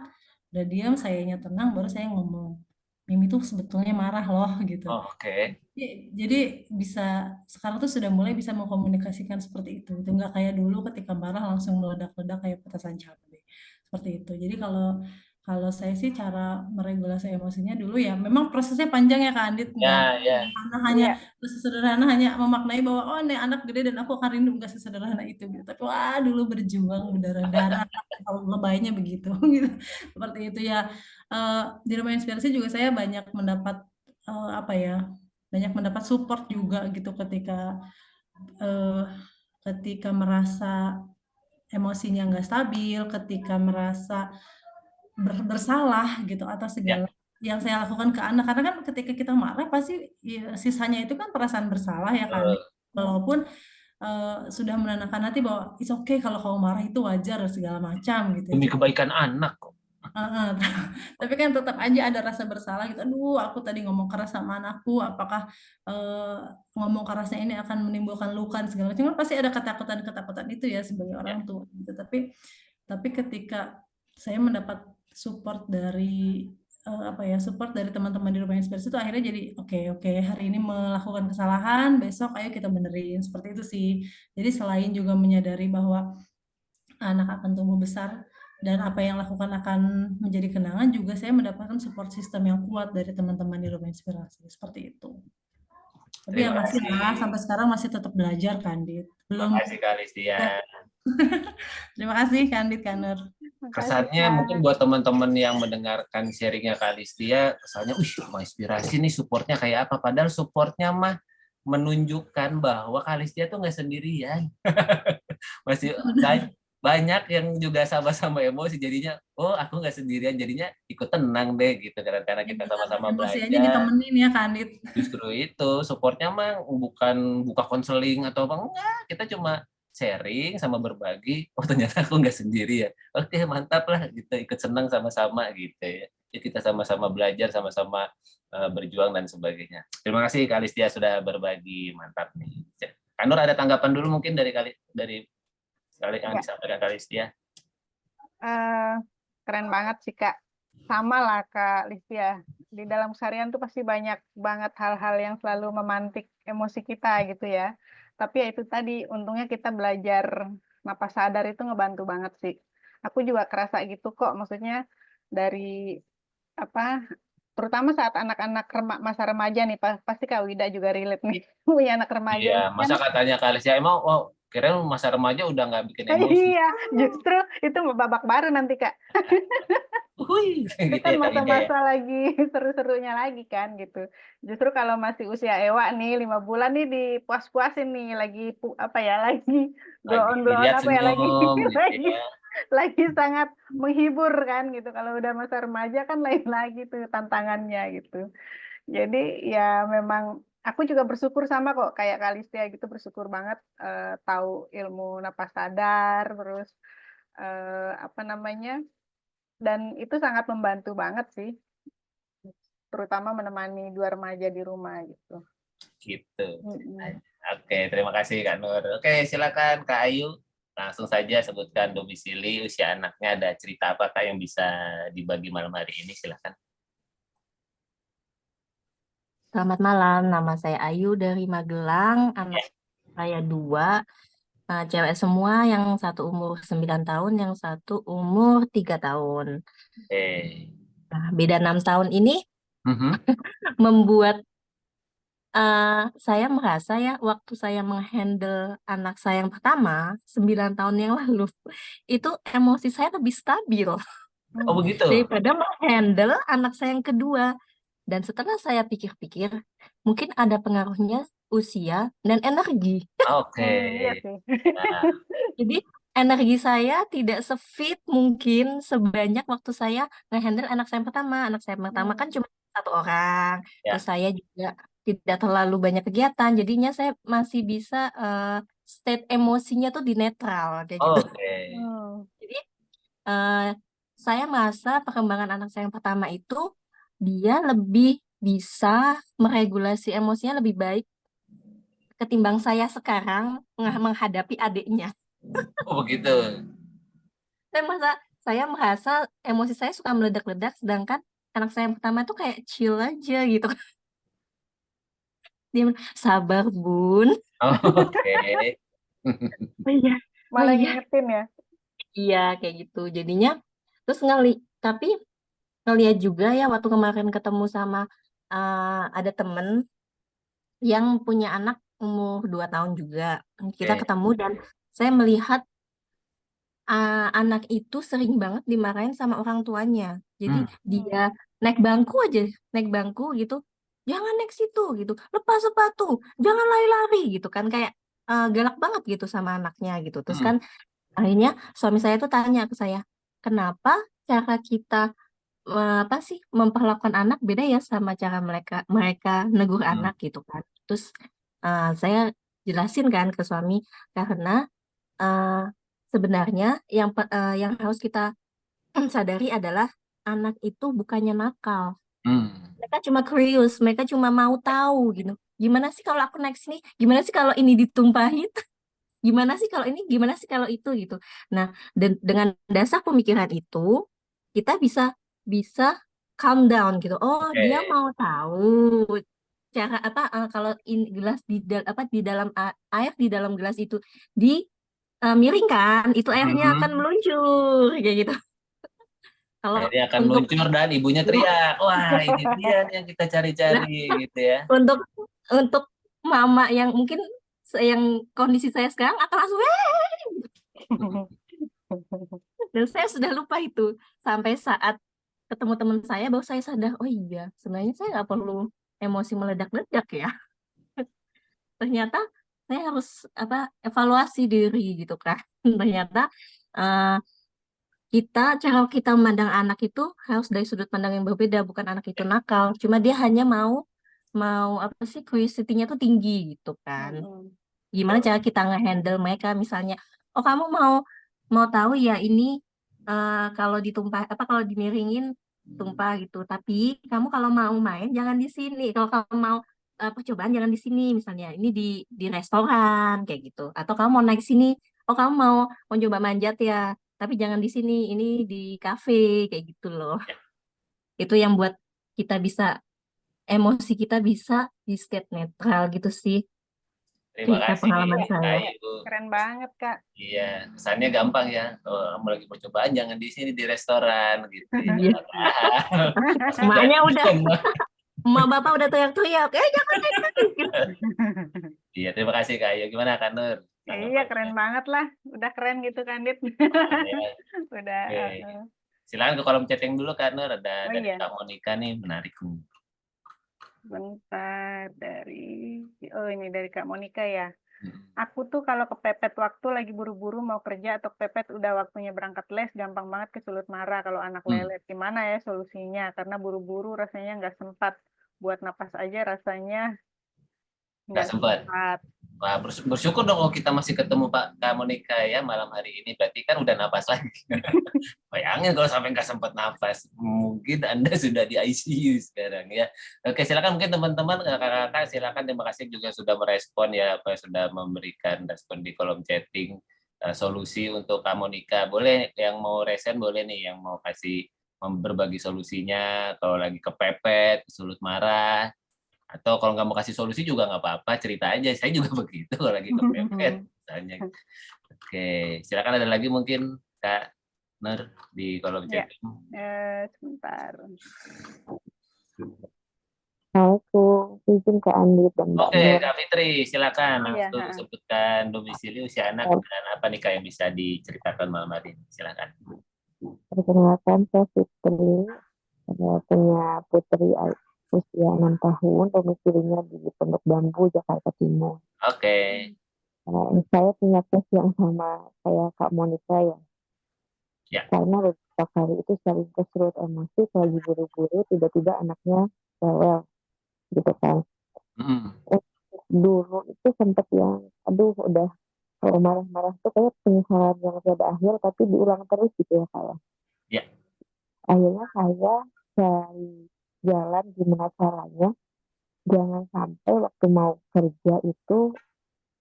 Udah diam, sayanya tenang, baru saya ngomong, Mimi tuh sebetulnya marah loh gitu. Oke. Jadi bisa sekarang tuh sudah mulai bisa mengkomunikasikan seperti itu. Itu nggak kayak dulu ketika marah langsung meledak-ledak kayak petasan cabai. Seperti itu. Jadi kalau kalau saya sih cara meregulasi emosinya dulu ya memang prosesnya panjang ya Kak Andit, nggak Ya, ya. hanya Iya. sesederhana hanya memaknai bahwa oh ini anak gede dan aku akan rindu, nggak sesederhana itu gitu. Tapi wah dulu berjuang berdarah-darah kalau lebaynya begitu gitu. Seperti itu ya. Di Rumah Inspirasi juga saya banyak mendapat apa ya? Banyak mendapat support juga gitu eh, ketika merasa emosinya nggak stabil, ketika merasa bersalah gitu atas Ya. segala yang saya lakukan ke anak. Karena kan ketika kita marah pasti ya, sisanya itu kan perasaan bersalah ya kan. Walaupun sudah menenangkan hati bahwa it's okay kalau kamu marah, itu wajar segala macam gitu Demi ya. kebaikan anak kok. Tapi kan tetap aja ada rasa bersalah gitu. Aduh, aku tadi ngomong keras sama anakku, apakah ngomong kerasnya ini akan menimbulkan luka dan segala macam. Kan pasti ada ketakutan-ketakutan itu ya sebagai orang tua gitu. Tapi ketika saya mendapat support dari support dari teman-teman di Rumah Inspirasi itu akhirnya jadi oke, hari ini melakukan kesalahan, besok ayo kita benerin, seperti itu sih. Jadi selain juga menyadari bahwa anak akan tumbuh besar dan apa yang lakukan akan menjadi kenangan, juga saya mendapatkan support system yang kuat dari teman-teman di Rumah Inspirasi seperti itu. Tapi ya Terima masih lah, kasih. sampai sekarang masih tetap belajar kan, Dit. Terima Belum. kasih Kak Listia. Terima kasih Kandit Kanur. Makasih, Kesannya Kak. mungkin buat teman-teman yang mendengarkan sharingnya Kak Listia, kesannya, Rumah Inspirasi nih supportnya kayak apa? Padahal supportnya mah menunjukkan bahwa Kak Listia tuh nggak sendirian. Masih banyak yang juga sama-sama emosi, jadinya, aku nggak sendirian, jadinya ikut tenang deh gitu, karena kita sama-sama Emosi aja belajar. ditemenin ya Kandit. Justru itu supportnya mah bukan buka konseling atau apa, enggak, kita cuma sharing sama berbagi. Ternyata aku nggak sendiri ya, oke mantap lah, kita ikut senang sama-sama gitu ya. Jadi kita sama-sama belajar, sama-sama berjuang dan sebagainya. Terima kasih Kak Listia sudah berbagi, mantap nih. Kak Nur ada tanggapan dulu mungkin dari yang Ya. disampaikan Kak Listia. Keren banget sih Kak. Sama lah Kak Listia. Di dalam keseharian tuh pasti banyak banget hal-hal yang selalu memantik emosi kita gitu ya. Tapi ya itu tadi, untungnya kita belajar napas sadar itu ngebantu banget sih. Aku juga kerasa gitu kok, maksudnya dari apa, terutama saat anak-anak masa remaja nih, pasti Kak Wida juga relate nih, punya anak remaja Iya, ini kan. masa katanya Kak Listia, emang kira masa remaja udah nggak bikin emosi. Iya, justru itu babak baru nanti Kak. Itu Gitu kan ya Kak Ida ya. masa-masa lagi seru-serunya lagi kan gitu. Justru kalau masih usia Ewa nih 5 bulan nih dipuas-puasin nih, lagi lagi blow Lagi on dilihat apa ya lagi senyum gitu lagi ya. lagi sangat menghibur kan gitu. Kalau udah masa remaja kan lain lagi tuh tantangannya gitu. Jadi ya memang aku juga bersyukur sama kok kayak Kalistia gitu, bersyukur banget tahu ilmu napas sadar, terus apa namanya, dan itu sangat membantu banget sih, terutama menemani dua remaja di rumah gitu. Gitu. Oke, terima kasih Kak Nur. Oke, silakan Kak Ayu. Langsung saja sebutkan domisili, usia anaknya, ada cerita apa Kak yang bisa dibagi malam hari ini, silakan. Selamat malam, nama saya Ayu dari Magelang, anak saya 2, cewek semua, yang satu umur 9 tahun, yang satu umur 3 tahun. Nah, beda 6 tahun ini membuat saya merasa ya, waktu saya menghandle anak saya yang pertama, 9 tahun yang lalu, itu emosi saya lebih stabil Oh begitu? daripada menghandle anak saya yang kedua. Dan setelah saya pikir-pikir, mungkin ada pengaruhnya usia dan energi. Oke. Iya sih. Nah, Jadi energi saya tidak sefit mungkin sebanyak waktu saya nge-handle anak saya yang pertama. Anak saya yang pertama kan cuma 1 orang. Ya. Terus saya juga tidak terlalu banyak kegiatan. Jadinya saya masih bisa state emosinya tuh di netral kayak gitu. Oke. Jadi saya merasa perkembangan anak saya yang pertama itu dia lebih bisa meregulasi emosinya lebih baik ketimbang saya sekarang menghadapi adiknya. Oh begitu. Saya merasa emosi saya suka meledak-ledak, sedangkan anak saya yang pertama tuh kayak chill aja gitu. Dia bilang, sabar bun. Oh, oke. Oh iya, oh Malah iya, ngingetin ya. iya kayak gitu. Jadinya terus tapi ngeliat juga ya waktu kemarin ketemu sama ada temen yang punya anak umur 2 tahun juga. Kita Oke. ketemu dan saya melihat anak itu sering banget dimarahin sama orang tuanya. Jadi Hmm. dia naik bangku gitu, jangan naik situ gitu, lepas sepatu, jangan lari-lari gitu kan, kayak galak banget gitu sama anaknya gitu. Terus Hmm. kan akhirnya suami saya tuh tanya ke saya, kenapa cara kita apa sih memperlakukan anak beda ya sama cara mereka mereka negur Hmm. anak gitu kan. Terus saya jelasin kan ke suami karena eh, sebenarnya yang harus kita sadari adalah anak itu bukannya nakal. Hmm. Mereka cuma curious, mereka cuma mau tahu gitu. Gimana sih kalau aku naik sini? Gimana sih kalau ini ditumpahin? Gimana sih kalau ini? Gimana sih kalau itu gitu. Nah, dan dengan dasar pemikiran itu, kita bisa bisa calm down gitu. Oh, dia Oke. mau tahu cara apa kalau gelas di dalam air di dalam gelas itu miringkan, itu airnya akan Hmm. meluncur kayak gitu. Kalau Akhirnya akan untuk meluncur dan ibunya teriak, wah ini dia nih yang kita nah, cari-cari gitu ya. untuk untuk mama yang mungkin yang kondisi saya sekarang akan langsung dan saya sudah lupa itu sampai saat ketemu teman saya baru saya sadar, oh iya sebenarnya saya nggak perlu emosi meledak-ledak ya. Ternyata saya harus evaluasi diri gitu kan. Ternyata eh, cara kita memandang anak itu harus dari sudut pandang yang berbeda, bukan anak itu nakal, cuma dia hanya mau mau apa sih curiosity-nya tuh tinggi gitu kan. Gimana cara kita ngehandle mereka misalnya, oh kamu mau tahu ya ini kalau ditumpah kalau dimiringin tumpah gitu, tapi kamu kalau mau main jangan di sini, kalau kamu mau percobaan jangan di sini, misalnya ini di restoran kayak gitu, atau kamu mau naik sini, oh kamu mau coba manjat ya, tapi jangan di sini, ini di kafe kayak gitu loh. Itu yang buat kita bisa emosi kita bisa di state netral gitu sih, Terima cerita kasih nih pengalaman Kak saya. Ayu. Keren banget, Kak. Iya, kesannya gampang ya. Oh, kamu lagi percobaan jangan di sini di restoran gitu ya. Iya. Emaknya udah, Jangan. emak bapak udah teriak-teriak, jangan naik lagi. Iya, terima kasih Kak Ayu. Gimana Kak Nur? Iya, keren Tanggapannya? banget lah. Udah keren gitu kan, Dit. Ya, Udah. oke. Silakan ke kolom chat yang dulu Kak Nur. Ada Oh dari iya, Kak Monika nih, menarik nih. bentar oh ini dari Kak Monika ya. Hmm. Aku tuh kalau kepepet waktu lagi buru-buru mau kerja atau kepepet udah waktunya berangkat les, gampang banget kesulut marah kalau anak lelet. Gimana ya solusinya? Karena buru-buru rasanya nggak sempat. Buat napas aja rasanya Nggak nggak sempat. sempat. Wah, bersyukur dong kalau kita masih ketemu Kak Monika ya malam hari ini. Berarti kan udah napas lagi. Bayangin kalau sampai nggak sempat nafas, mungkin Anda sudah di ICU sekarang ya. Oke, silakan mungkin teman-teman, kakak-kakak, silakan terima kasih juga sudah merespon ya, sudah memberikan respon di kolom chatting solusi untuk Kak Monika. Boleh yang mau resen, boleh nih yang mau kasih berbagi solusinya, kalau lagi kepepet, sulut marah, atau kalau nggak mau kasih solusi juga nggak apa-apa, cerita aja. Saya juga begitu kalau lagi kepepet misalnya. Oke, silakan ada lagi mungkin Kak Nur di kolom Ya, chat. sebentar. Assalamualaikum, izin ke Andi dan Mbak Oke, Nur. Kak Fitri, silakan Iya, langsung sebutkan domisili, usia anak, dan apa nih Kak yang bisa diceritakan malam hari ini. Silakan. Perkenalkan, saya Fitri. Saya punya putri usia 6 tahun, domisilinya di Pondok Bambu, Jakarta Timur. Oke. Saya punya case yang sama kayak Kak Monika ya. Ya. Karena beberapa kali itu sering kesulut emosi, lagi buru-buru, tiba-tiba anaknya rewel gitu kan. Dulu itu sempat yang, aduh udah kalau marah-marah tuh kayak penyesalan yang tiada akhir, tapi diulang terus gitu ya Kak. Ya. Akhirnya saya cari jalan gimana caranya jangan sampai waktu mau kerja itu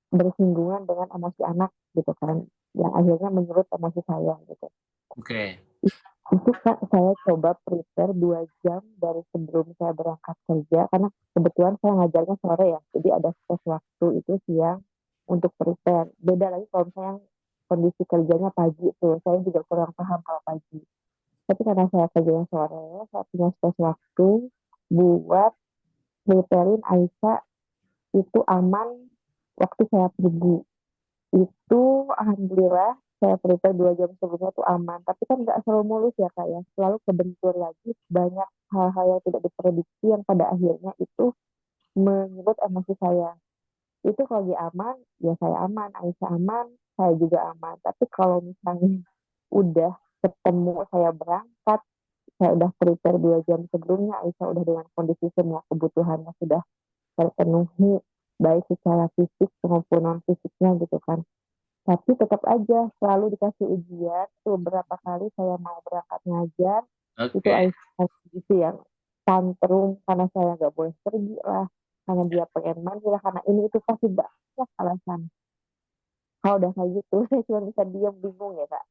bersinggungan dengan emosi anak gitu kan, yang akhirnya menyurut emosi saya gitu. Oke. Itu kan saya coba prepare 2 jam dari sebelum saya berangkat kerja, karena kebetulan saya ngajarnya sore ya, jadi ada space waktu itu siang untuk prepare. Beda lagi kalau misalnya kondisi kerjanya pagi tuh, saya juga kurang paham kalau pagi. Tapi karena saya kerjanya sore, saya punya space waktu buat preparein Aisyah itu aman waktu saya pergi. Itu alhamdulillah saya prepare 2 jam sebelumnya itu aman. Tapi kan nggak selalu mulus ya Kak ya. Selalu kebentur lagi banyak hal-hal yang tidak diprediksi yang pada akhirnya itu menyebut emosi saya. Itu kalau dia aman, ya saya aman, Aisyah aman, saya juga aman. Tapi kalau misalnya udah ketemu saya berangkat, saya udah prepare 2 jam sebelumnya, Aisyah udah dengan kondisi semua kebutuhannya sudah terpenuhi, baik secara fisik maupun non fisiknya gitu kan. Tapi tetap aja selalu dikasih ujian. Beberapa kali saya mau berangkat ngajar, itu Oke. Aisyah kondisi yang tantrum karena saya nggak boleh pergi lah, karena dia pengen mandi lah, karena ini itu pasti banyak alasan. Kalau udah kayak gitu, saya cuma bisa diam bingung ya Kak.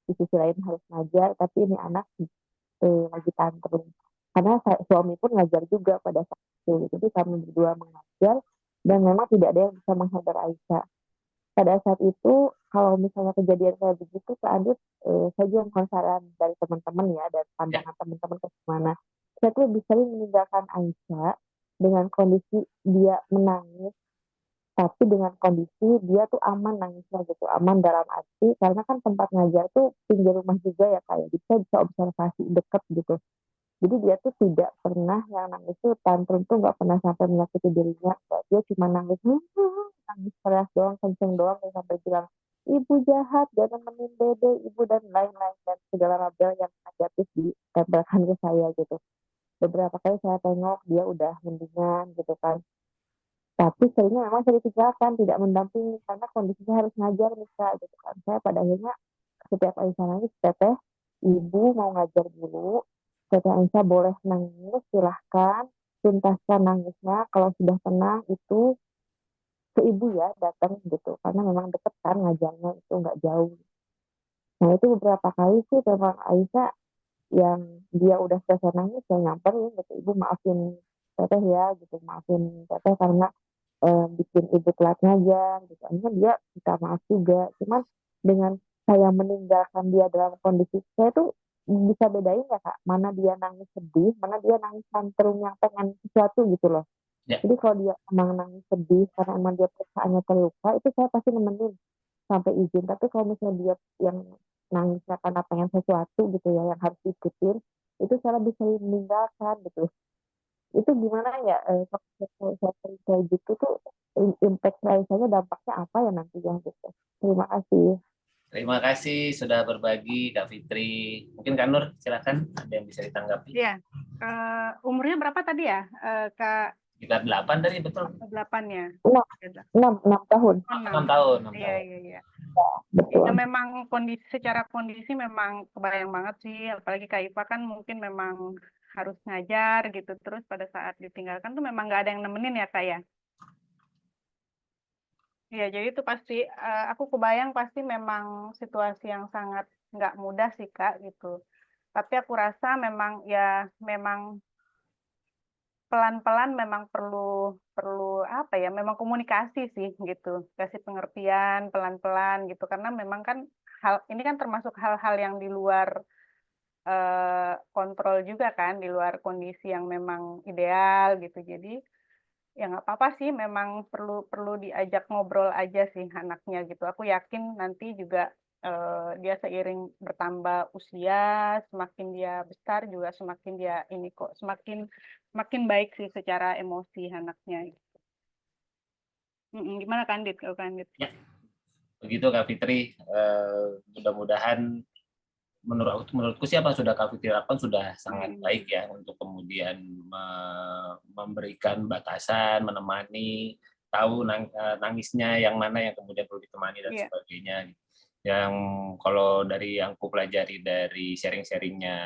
Di sisi lain harus ngajar, tapi ini anak lagi tantrum. Karena suami pun ngajar juga pada saat itu. Jadi kami berdua mengajar, dan memang tidak ada yang bisa menghadap Aisyah. Pada saat itu, kalau misalnya kejadian kayak begitu, Kak Adit, saya juga mohon saran dari teman-teman ya, dan pandangan teman-teman ke mana. Saya tuh lebih sering meninggalkan Aisyah dengan kondisi dia menangis, tapi dengan kondisi dia tuh aman nangisnya gitu, aman dalam arti, karena kan tempat ngajar tuh pinggir rumah juga ya kayak, jadi saya bisa observasi dekat gitu. Jadi dia tuh tidak pernah yang nangis tuh tantrum tuh nggak pernah sampai menyakiti dirinya. Dia cuma nangis, nangis keras doang, kenceng doang, dan sampai bilang ibu jahat, dia nemenin dede, ibu dan lain-lain, dan segala label yang negatif ditempelkan ke saya gitu. Beberapa kali saya tengok dia udah mendingan gitu kan. Tapi seringnya memang saya ditinggalkan, tidak mendampingi karena kondisinya harus ngajar bisa gitu kan. Saya pada akhirnya setiap Aisyah nangis, teteh, ibu mau ngajar dulu, teteh Aisyah boleh nangis, silahkan, tuntaskan nangisnya, kalau sudah tenang itu ke ibu ya datang gitu, karena memang deket kan ngajarnya itu nggak jauh. Nah itu beberapa kali sih memang Aisyah yang dia udah selesai nangis, saya nyamperin gitu, ibu maafin teteh ya gitu, maafin teteh karena bikin ibu telat ngajar gitu. Akhirnya dia minta maaf juga. Cuman dengan saya meninggalkan dia dalam kondisi, saya tuh bisa bedain ya Kak, mana dia nangis sedih, mana dia nangis tantrum yang pengen sesuatu gitu loh. Ya. Jadi kalau dia emang nangis sedih karena emang dia perasaannya terluka, itu saya pasti nemenin sampai izin. Tapi kalau misalnya dia yang nangisnya karena pengen sesuatu gitu ya, yang harus diikutin, itu saya lebih sering meninggalkan gitu. Itu gimana ya, kalau saya kayak gitu tuh impact saya dampaknya apa ya nanti ya gitu. Terima kasih. Terima kasih sudah berbagi, Kak Fitri. Mungkin Kak Nur, silakan ada yang bisa ditanggapi. Iya. Umurnya berapa tadi ya, Kak? Sekitar 8 tadi, betul? 8 ya? 6 tahun. 6 tahun. Iya. Betul. Ya memang secara kondisi memang kebayang banget sih, apalagi Kak Ipa kan mungkin memang harus ngajar gitu, terus pada saat ditinggalkan tuh memang nggak ada yang nemenin ya Kak ya. Ya jadi itu pasti, aku kebayang pasti memang situasi yang sangat nggak mudah sih Kak gitu. Tapi aku rasa memang pelan-pelan memang perlu apa ya, memang komunikasi sih gitu, kasih pengertian pelan-pelan gitu, karena memang kan ini kan termasuk hal-hal yang di luar kontrol juga kan, di luar kondisi yang memang ideal gitu. Jadi ya nggak apa-apa sih, memang perlu diajak ngobrol aja sih anaknya gitu. Aku yakin nanti juga dia seiring bertambah usia, semakin dia besar juga semakin dia ini kok, semakin baik sih secara emosi anaknya. Gitu. Gimana Kandit? Kalau Kandit? Ya, begitu Kak Fitri. Mudah-mudahan menurutku sih apa sudah Kak Fitri lakukan sudah sangat baik ya, untuk kemudian memberikan batasan, menemani, tahu nangisnya yang mana yang kemudian perlu ditemani dan sebagainya. Yang kalau dari yang aku pelajari dari sharing-sharingnya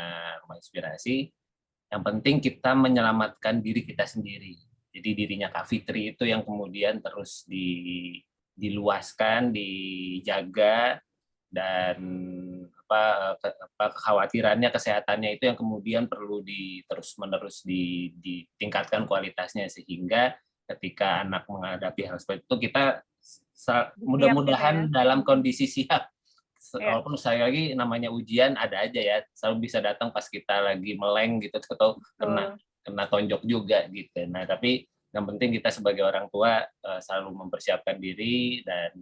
Rumah Inspirasi, Yang penting kita menyelamatkan diri kita sendiri. Jadi dirinya Kak Fitri itu yang kemudian terus diluaskan, dijaga, dan kekhawatirannya, kesehatannya itu yang kemudian perlu terus-menerus ditingkatkan kualitasnya, sehingga ketika anak menghadapi hal seperti itu, kita mudah-mudahan dalam kondisi siap. Walaupun sekali lagi namanya ujian ada aja ya, selalu bisa datang pas kita lagi meleng gitu atau kena tonjok juga gitu. Nah, tapi yang penting kita sebagai orang tua selalu mempersiapkan diri, dan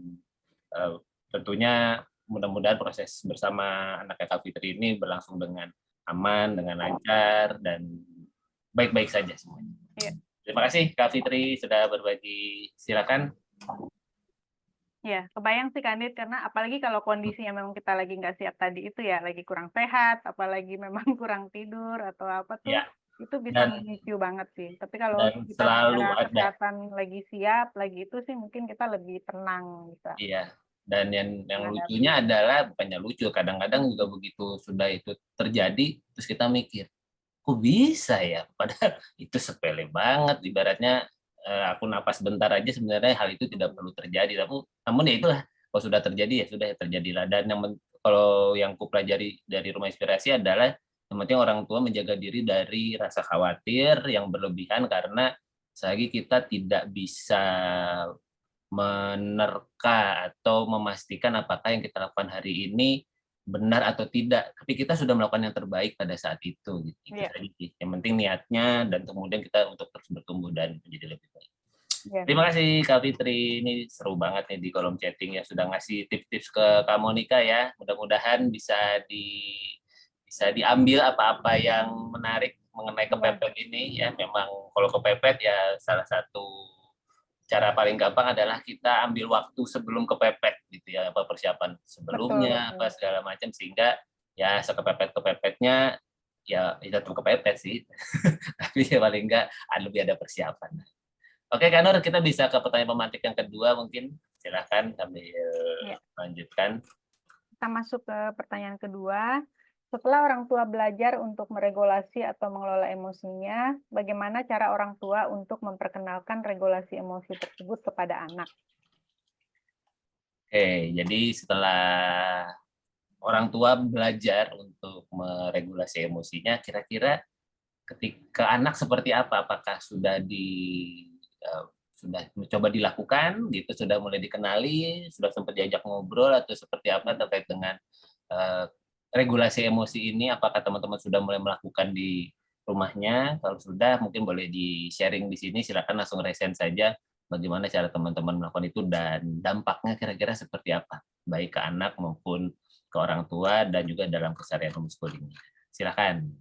tentunya mudah-mudahan proses bersama anaknya Kak Fitri ini berlangsung dengan aman, dengan lancar, dan baik-baik saja semuanya. Terima kasih Kak Fitri sudah berbagi. Silakan. Ya, kebayang sih Kandit, karena apalagi kalau kondisinya memang kita lagi nggak siap tadi itu ya, lagi kurang sehat, apalagi memang kurang tidur atau apa tuh, itu bisa memicu banget sih. Tapi kalau kita secara kesehatan lagi siap, lagi itu sih mungkin kita lebih tenang bisa. Iya, dan yang lucunya adalah, bukannya lucu, kadang-kadang juga begitu sudah itu terjadi, terus kita mikir, kok bisa ya? Padahal itu sepele banget, ibaratnya aku napas bentar aja sebenarnya hal itu tidak perlu terjadi, namun ya itulah, kalau sudah terjadi ya sudah, terjadilah. Dan kalau yang ku pelajari dari Rumah Inspirasi adalah yang penting orang tua menjaga diri dari rasa khawatir yang berlebihan, karena selagi kita tidak bisa menerka atau memastikan apakah yang kita lakukan hari ini benar atau tidak, tapi kita sudah melakukan yang terbaik pada saat itu. Gitu. Yang penting niatnya, dan kemudian kita untuk terus bertumbuh dan menjadi lebih baik. Terima kasih Kak Fitri, ini seru banget nih di kolom chatting ya, sudah ngasih tips-tips ke Kak Monica ya. Mudah-mudahan bisa diambil apa-apa yang menarik mengenai kepepet ini ya. Memang kalau kepepet ya salah satu cara paling gampang adalah kita ambil waktu sebelum kepepet gitu ya, apa persiapan sebelumnya, apa segala macam, sehingga ya sekepepet-kepepetnya ya tetap kepepet sih, tapi ya paling enggak lebih ada persiapan. Oke Kak Nur, kita bisa ke pertanyaan pemantik yang kedua mungkin, silakan sambil lanjutkan. Kita masuk ke pertanyaan kedua. Setelah orang tua belajar untuk meregulasi atau mengelola emosinya, bagaimana cara orang tua untuk memperkenalkan regulasi emosi tersebut kepada anak? Oke, jadi setelah orang tua belajar untuk meregulasi emosinya, kira-kira ketika anak seperti apa? Apakah sudah mencoba dilakukan, gitu, sudah mulai dikenali, sudah sempat diajak ngobrol, atau seperti apa terkait dengan regulasi emosi ini? Apakah teman-teman sudah mulai melakukan di rumahnya? Kalau sudah, mungkin boleh di-sharing di sini. Silakan langsung resen saja bagaimana cara teman-teman melakukan itu dan dampaknya kira-kira seperti apa, baik ke anak maupun ke orang tua dan juga dalam keseharian homeschooling. Silakan.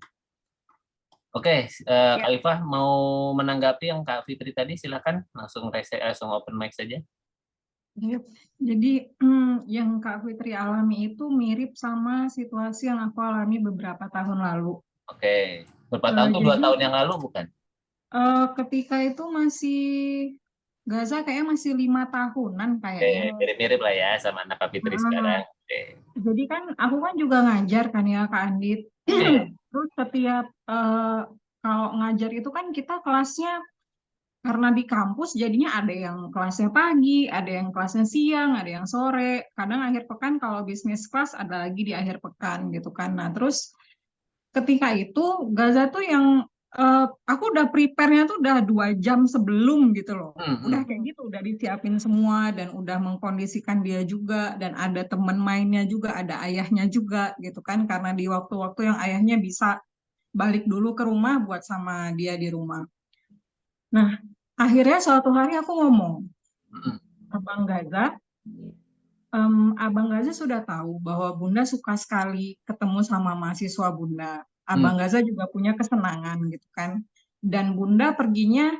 Oke, Kak Ifah mau menanggapi yang Kak Fitri tadi? Silakan langsung open mic saja. Jadi yang Kak Fitri alami itu mirip sama situasi yang aku alami beberapa tahun lalu. Oke, berapa tahun tuh? 2 tahun yang lalu bukan? Ketika itu masih Gaza kayaknya masih 5 tahunan kayaknya. Mirip-mirip lah ya sama anak Kak Fitri sekarang. Jadi kan aku kan juga ngajar kan ya Kak Andit. Terus setiap kalau ngajar itu kan kita kelasnya, karena di kampus jadinya ada yang kelasnya pagi, ada yang kelasnya siang, ada yang sore. Kadang akhir pekan kalau bisnis kelas ada lagi di akhir pekan gitu kan. Nah terus ketika itu Gaza tuh yang aku udah prepare-nya tuh udah 2 jam sebelum gitu loh. Udah kayak gitu, udah disiapin semua dan udah mengkondisikan dia juga, dan ada teman mainnya juga, ada ayahnya juga gitu kan, karena di waktu-waktu yang ayahnya bisa balik dulu ke rumah buat sama dia di rumah. Nah, akhirnya suatu hari aku ngomong, Abang Gaza sudah tahu bahwa Bunda suka sekali ketemu sama mahasiswa Bunda. Abang Gaza juga punya kesenangan gitu kan. Dan Bunda perginya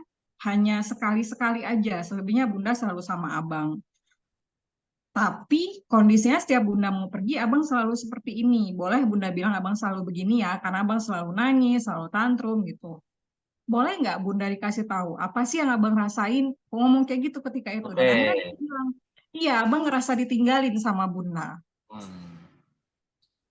hanya sekali-sekali aja, selebihnya Bunda selalu sama Abang. Tapi kondisinya setiap Bunda mau pergi, Abang selalu seperti ini. Boleh Bunda bilang Abang selalu begini ya, karena Abang selalu nangis, selalu tantrum gitu. Boleh nggak Bunda dikasih tahu apa sih yang Abang rasain? Ngomong kayak gitu ketika itu. Dan akhirnya dia bilang, iya Abang ngerasa ditinggalin sama Bunda.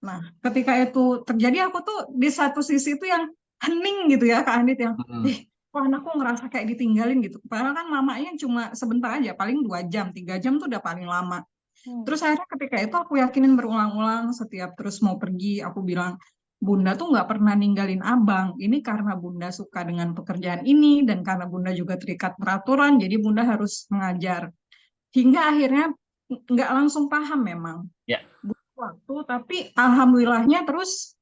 Nah ketika itu terjadi, aku tuh di satu sisi itu yang hening gitu ya Kak Andit yang Mm-mm. wah anakku ngerasa kayak ditinggalin gitu. Padahal kan mamanya cuma sebentar aja, paling 2 jam, 3 jam tuh udah paling lama. Terus akhirnya ketika itu aku yakinin berulang-ulang setiap terus mau pergi, aku bilang, Bunda tuh nggak pernah ninggalin abang. Ini karena Bunda suka dengan pekerjaan ini dan karena Bunda juga terikat peraturan, jadi Bunda harus mengajar. Hingga akhirnya nggak langsung paham memang Ya. butuh waktu, tapi alhamdulillahnya terus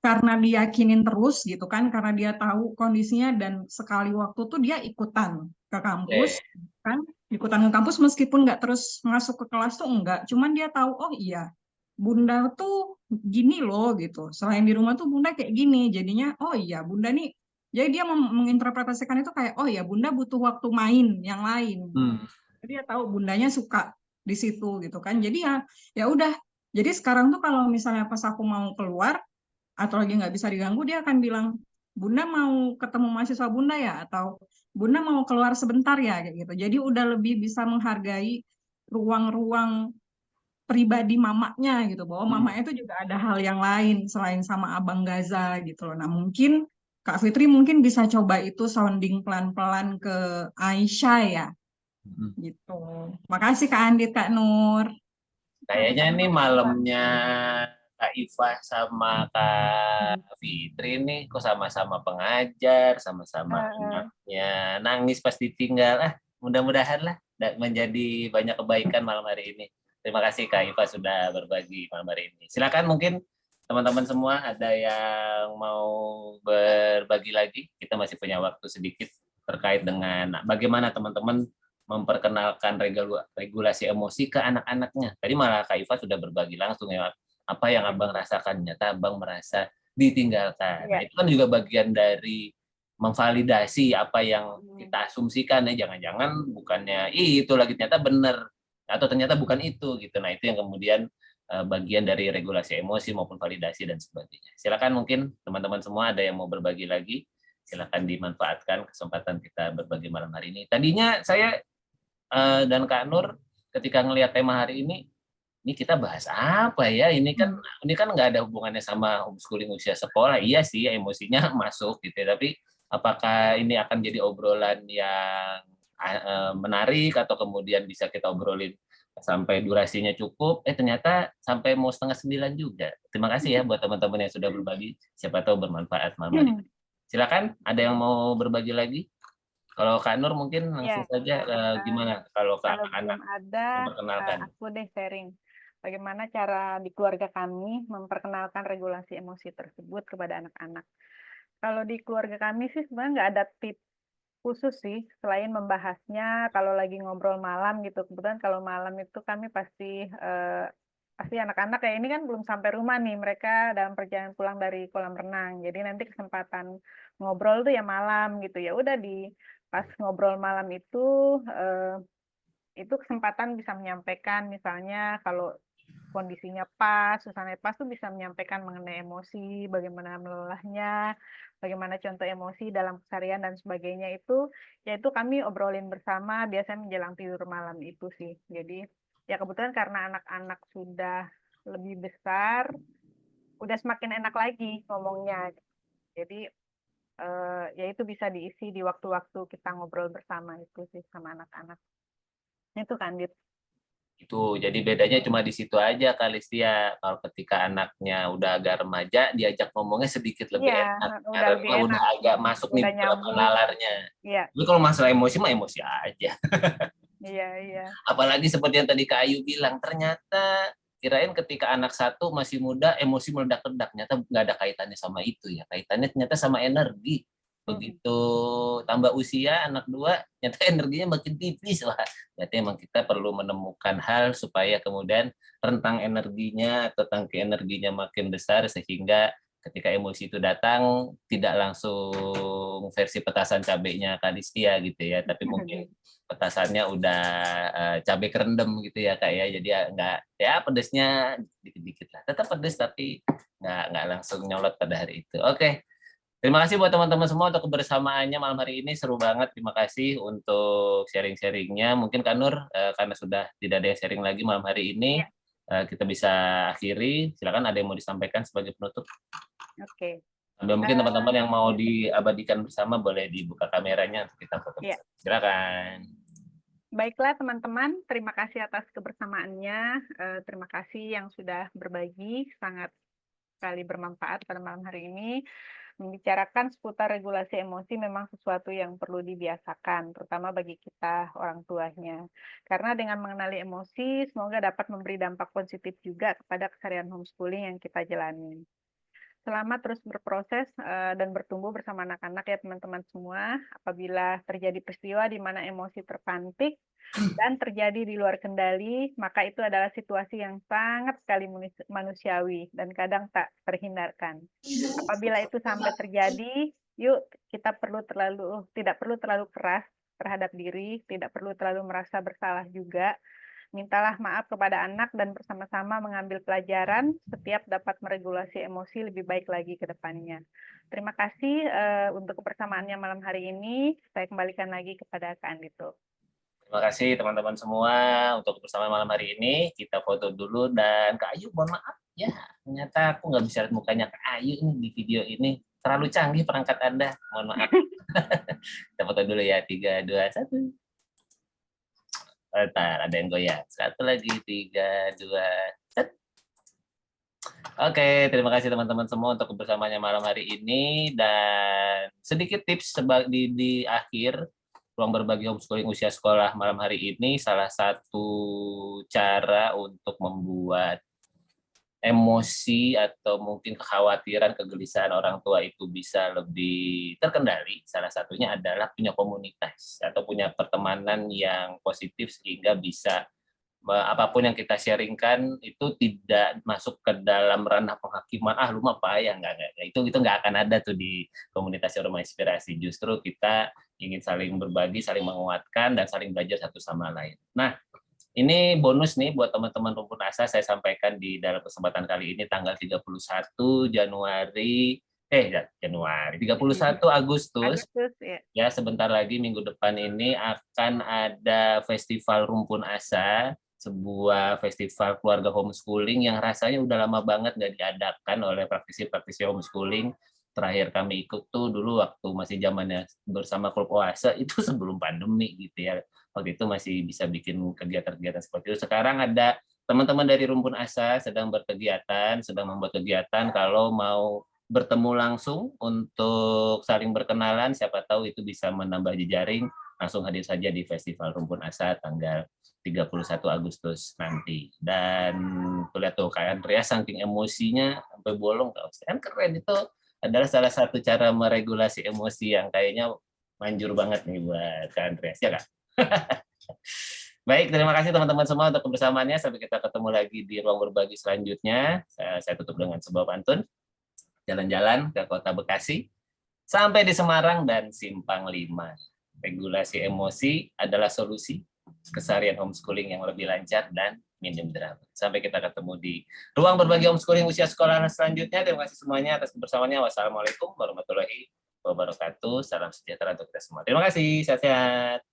karena diyakinin terus gitu kan, karena dia tahu kondisinya dan sekali waktu tuh dia ikutan ke kampus Oke. kan, ikutan ke kampus meskipun nggak terus masuk ke kelas tuh enggak, cuman dia tahu oh iya Bunda tuh gini loh gitu, selain di rumah tuh Bunda kayak gini, jadinya oh iya Bunda nih, jadi dia menginterpretasikan itu kayak oh ya Bunda butuh waktu main yang lain, Hmm. jadi dia tahu Bundanya suka di situ gitu kan, jadi ya ya udah, jadi sekarang tuh kalau misalnya pas aku mau keluar atau lagi nggak bisa diganggu, dia akan bilang, Bunda mau ketemu mahasiswa Bunda ya? Atau Bunda mau keluar sebentar ya? Kayak gitu. Jadi udah lebih bisa menghargai ruang-ruang pribadi mamanya gitu. Bahwa Hmm. mamanya itu juga ada hal yang lain selain sama Abang Gaza gitu loh. Nah mungkin Kak Fitri mungkin bisa coba itu sounding pelan-pelan ke Aisyah ya. Hmm. Gitu. Makasih Kak Andit, Kak Nur. Kayaknya ini malamnya Kak Iva sama Kak Fitri nih kok sama-sama pengajar, sama-sama anaknya nangis pas ditinggal. Mudah-mudahan lah menjadi banyak kebaikan malam hari ini. Terima kasih Kak Iva sudah berbagi malam hari ini. Silakan mungkin teman-teman semua ada yang mau berbagi lagi. Kita masih punya waktu sedikit terkait dengan bagaimana teman-teman memperkenalkan regulasi emosi ke anak-anaknya. Tadi malah Kak Iva sudah berbagi langsung ya, apa yang Abang rasakan, nyata Abang merasa ditinggalkan. Nah, itu kan juga bagian dari memvalidasi apa yang kita asumsikan ya, jangan-jangan bukannya itu lagi ternyata benar atau ternyata bukan itu gitu. Nah, itu yang kemudian bagian dari regulasi emosi maupun validasi dan sebagainya. Silakan mungkin teman-teman semua ada yang mau berbagi lagi, silakan dimanfaatkan kesempatan kita berbagi malam hari ini. Tadinya saya dan Kak Nur ketika ngelihat tema hari ini kita bahas apa ya? Ini kan nggak ada hubungannya sama homeschooling usia sekolah. Iya sih, emosinya masuk gitu ya. Tapi apakah ini akan jadi obrolan yang menarik atau kemudian bisa kita obrolin sampai durasinya cukup? Ternyata sampai mau 8:30 juga. Terima kasih ya buat teman-teman yang sudah berbagi. Siapa tahu bermanfaat malam hari ini. Silakan, ada yang mau berbagi lagi? Kalau Kak Nur mungkin langsung saja gimana kalau ke Kalau anak-anak belum ada, memperkenalkan. aku deh sharing. Bagaimana cara di keluarga kami memperkenalkan regulasi emosi tersebut kepada anak-anak. Kalau di keluarga kami sih sebenarnya nggak ada tips khusus sih, selain membahasnya kalau lagi ngobrol malam gitu. Kebetulan kalau malam itu kami pasti anak-anak kayak ini kan belum sampai rumah nih, mereka dalam perjalanan pulang dari kolam renang. Jadi nanti kesempatan ngobrol tuh ya malam gitu. Ya udah pas ngobrol malam itu kesempatan bisa menyampaikan misalnya kalau kondisinya pas, suasananya pas tuh bisa menyampaikan mengenai emosi, bagaimana melolahnya, bagaimana contoh emosi dalam keseharian dan sebagainya itu, yaitu kami obrolin bersama biasanya menjelang tidur malam itu sih. Jadi ya kebetulan karena anak-anak sudah lebih besar, udah semakin enak lagi ngomongnya. Jadi ya itu bisa diisi di waktu-waktu kita ngobrol bersama itu sih sama anak-anak. Itu kan, Dit. Itu jadi bedanya cuma di situ aja kali Listia. Kalau ketika anaknya udah agak remaja, diajak ngomongnya sedikit lebih enak udah lebih karena udah enak. agak masuk nih Udah beberapa nyambung. nalarnya. Iya. Tapi kalau masalah emosi mah emosi aja. Iya. Apalagi seperti yang tadi Kak Ayu bilang, ternyata kirain ketika anak satu masih muda emosi meledak-ledak, ternyata nggak ada kaitannya sama itu ya. Kaitannya ternyata sama energi. Begitu tambah usia anak dua, ternyata energinya makin tipis lah. Berarti emang kita perlu menemukan hal supaya kemudian rentang energinya atau tangki energinya makin besar sehingga ketika emosi itu datang tidak langsung versi petasan cabenya Kalistia gitu ya, tapi mungkin petasannya udah cabai kerendam gitu ya Kak ya, jadi nggak ya pedesnya dikit-dikit lah, tetap pedes tapi nggak langsung nyolot pada hari itu. Oke. Terima kasih buat teman-teman semua untuk kebersamaannya malam hari ini, seru banget. Terima kasih untuk sharing-sharingnya. Mungkin Kak Nur, karena sudah tidak ada yang sharing lagi malam hari ini, kita bisa akhiri. Silakan ada yang mau disampaikan sebagai penutup. Oke. Sambil mungkin teman-teman yang mau diabadikan bersama boleh dibuka kameranya untuk kita foto. Ya. Silakan. Baiklah teman-teman, terima kasih atas kebersamaannya. Terima kasih yang sudah berbagi, sangat sekali bermanfaat pada malam hari ini. Membicarakan seputar regulasi emosi memang sesuatu yang perlu dibiasakan, terutama bagi kita orang tuanya. Karena dengan mengenali emosi, semoga dapat memberi dampak positif juga kepada keseharian homeschooling yang kita jalani. Selamat terus berproses dan bertumbuh bersama anak-anak ya teman-teman semua. Apabila terjadi peristiwa di mana emosi terpantik dan terjadi di luar kendali, maka itu adalah situasi yang sangat sekali manusiawi dan kadang tak terhindarkan. Apabila itu sampai terjadi, yuk kita tidak perlu terlalu keras terhadap diri, tidak perlu terlalu merasa bersalah juga. Mintalah maaf kepada anak dan bersama-sama mengambil pelajaran setiap dapat meregulasi emosi lebih baik lagi ke depannya. Terima kasih untuk kebersamaannya malam hari ini. Saya kembalikan lagi kepada Kak Andito. Terima kasih teman-teman semua untuk bersama malam hari ini. Kita foto dulu dan Kak Ayu mohon maaf ya. Ternyata aku nggak bisa lihat mukanya Kak Ayu ini di video ini. Terlalu canggih perangkat Anda. Mohon maaf. Kita foto dulu ya. 3, 2, 1. Bentar, ada yang goyang. 1 lagi, 3, 2, 1. Oke, terima kasih teman-teman semua untuk kebersamaannya malam hari ini. Dan sedikit tips di akhir ruang berbagi homeschooling usia sekolah malam hari ini, salah satu cara untuk membuat emosi atau mungkin kekhawatiran, kegelisahan orang tua itu bisa lebih terkendali. Salah satunya adalah punya komunitas atau punya pertemanan yang positif sehingga bisa apapun yang kita sharingkan itu tidak masuk ke dalam ranah penghakiman. Lu mah payah, enggak. Itu nggak akan ada tuh di komunitas Rumah Inspirasi. Justru kita ingin saling berbagi, saling menguatkan dan saling belajar satu sama lain. Nah, ini bonus nih buat teman-teman Rumpun Asa, saya sampaikan di dalam kesempatan kali ini tanggal 31 Januari 31 Agustus ya, sebentar lagi minggu depan ini akan ada Festival Rumpun Asa, sebuah festival keluarga homeschooling yang rasanya udah lama banget nggak diadakan oleh praktisi-praktisi homeschooling. Terakhir kami ikut tuh dulu waktu masih zamannya bersama Klub Oase, itu sebelum pandemi gitu ya. Waktu itu masih bisa bikin kegiatan-kegiatan seperti itu. Sekarang ada teman-teman dari Rumpun Asa sedang berkegiatan, sedang membuat kegiatan. Kalau mau bertemu langsung untuk saling berkenalan, siapa tahu itu bisa menambah jejaring, langsung hadir saja di Festival Rumpun Asa tanggal 31 Agustus nanti. Dan lihat tuh Kak Andreas saking emosinya sampai bolong, kan keren. Itu adalah salah satu cara meregulasi emosi yang kayaknya manjur banget nih buat Kak Andreas, ya Kak? Baik, terima kasih teman-teman semua untuk kebersamaannya. Sampai kita ketemu lagi di ruang berbagi selanjutnya. Saya tutup dengan sebuah pantun. Jalan-jalan ke kota Bekasi, sampai di Semarang dan Simpang 5. Regulasi emosi adalah solusi keseharian homeschooling yang lebih lancar dan minim drama. Sampai kita ketemu di ruang berbagi homeschooling usia sekolah selanjutnya. Terima kasih semuanya atas kebersamaannya. Wassalamualaikum warahmatullahi wabarakatuh. Salam sejahtera untuk kita semua. Terima kasih. Sehat-sehat.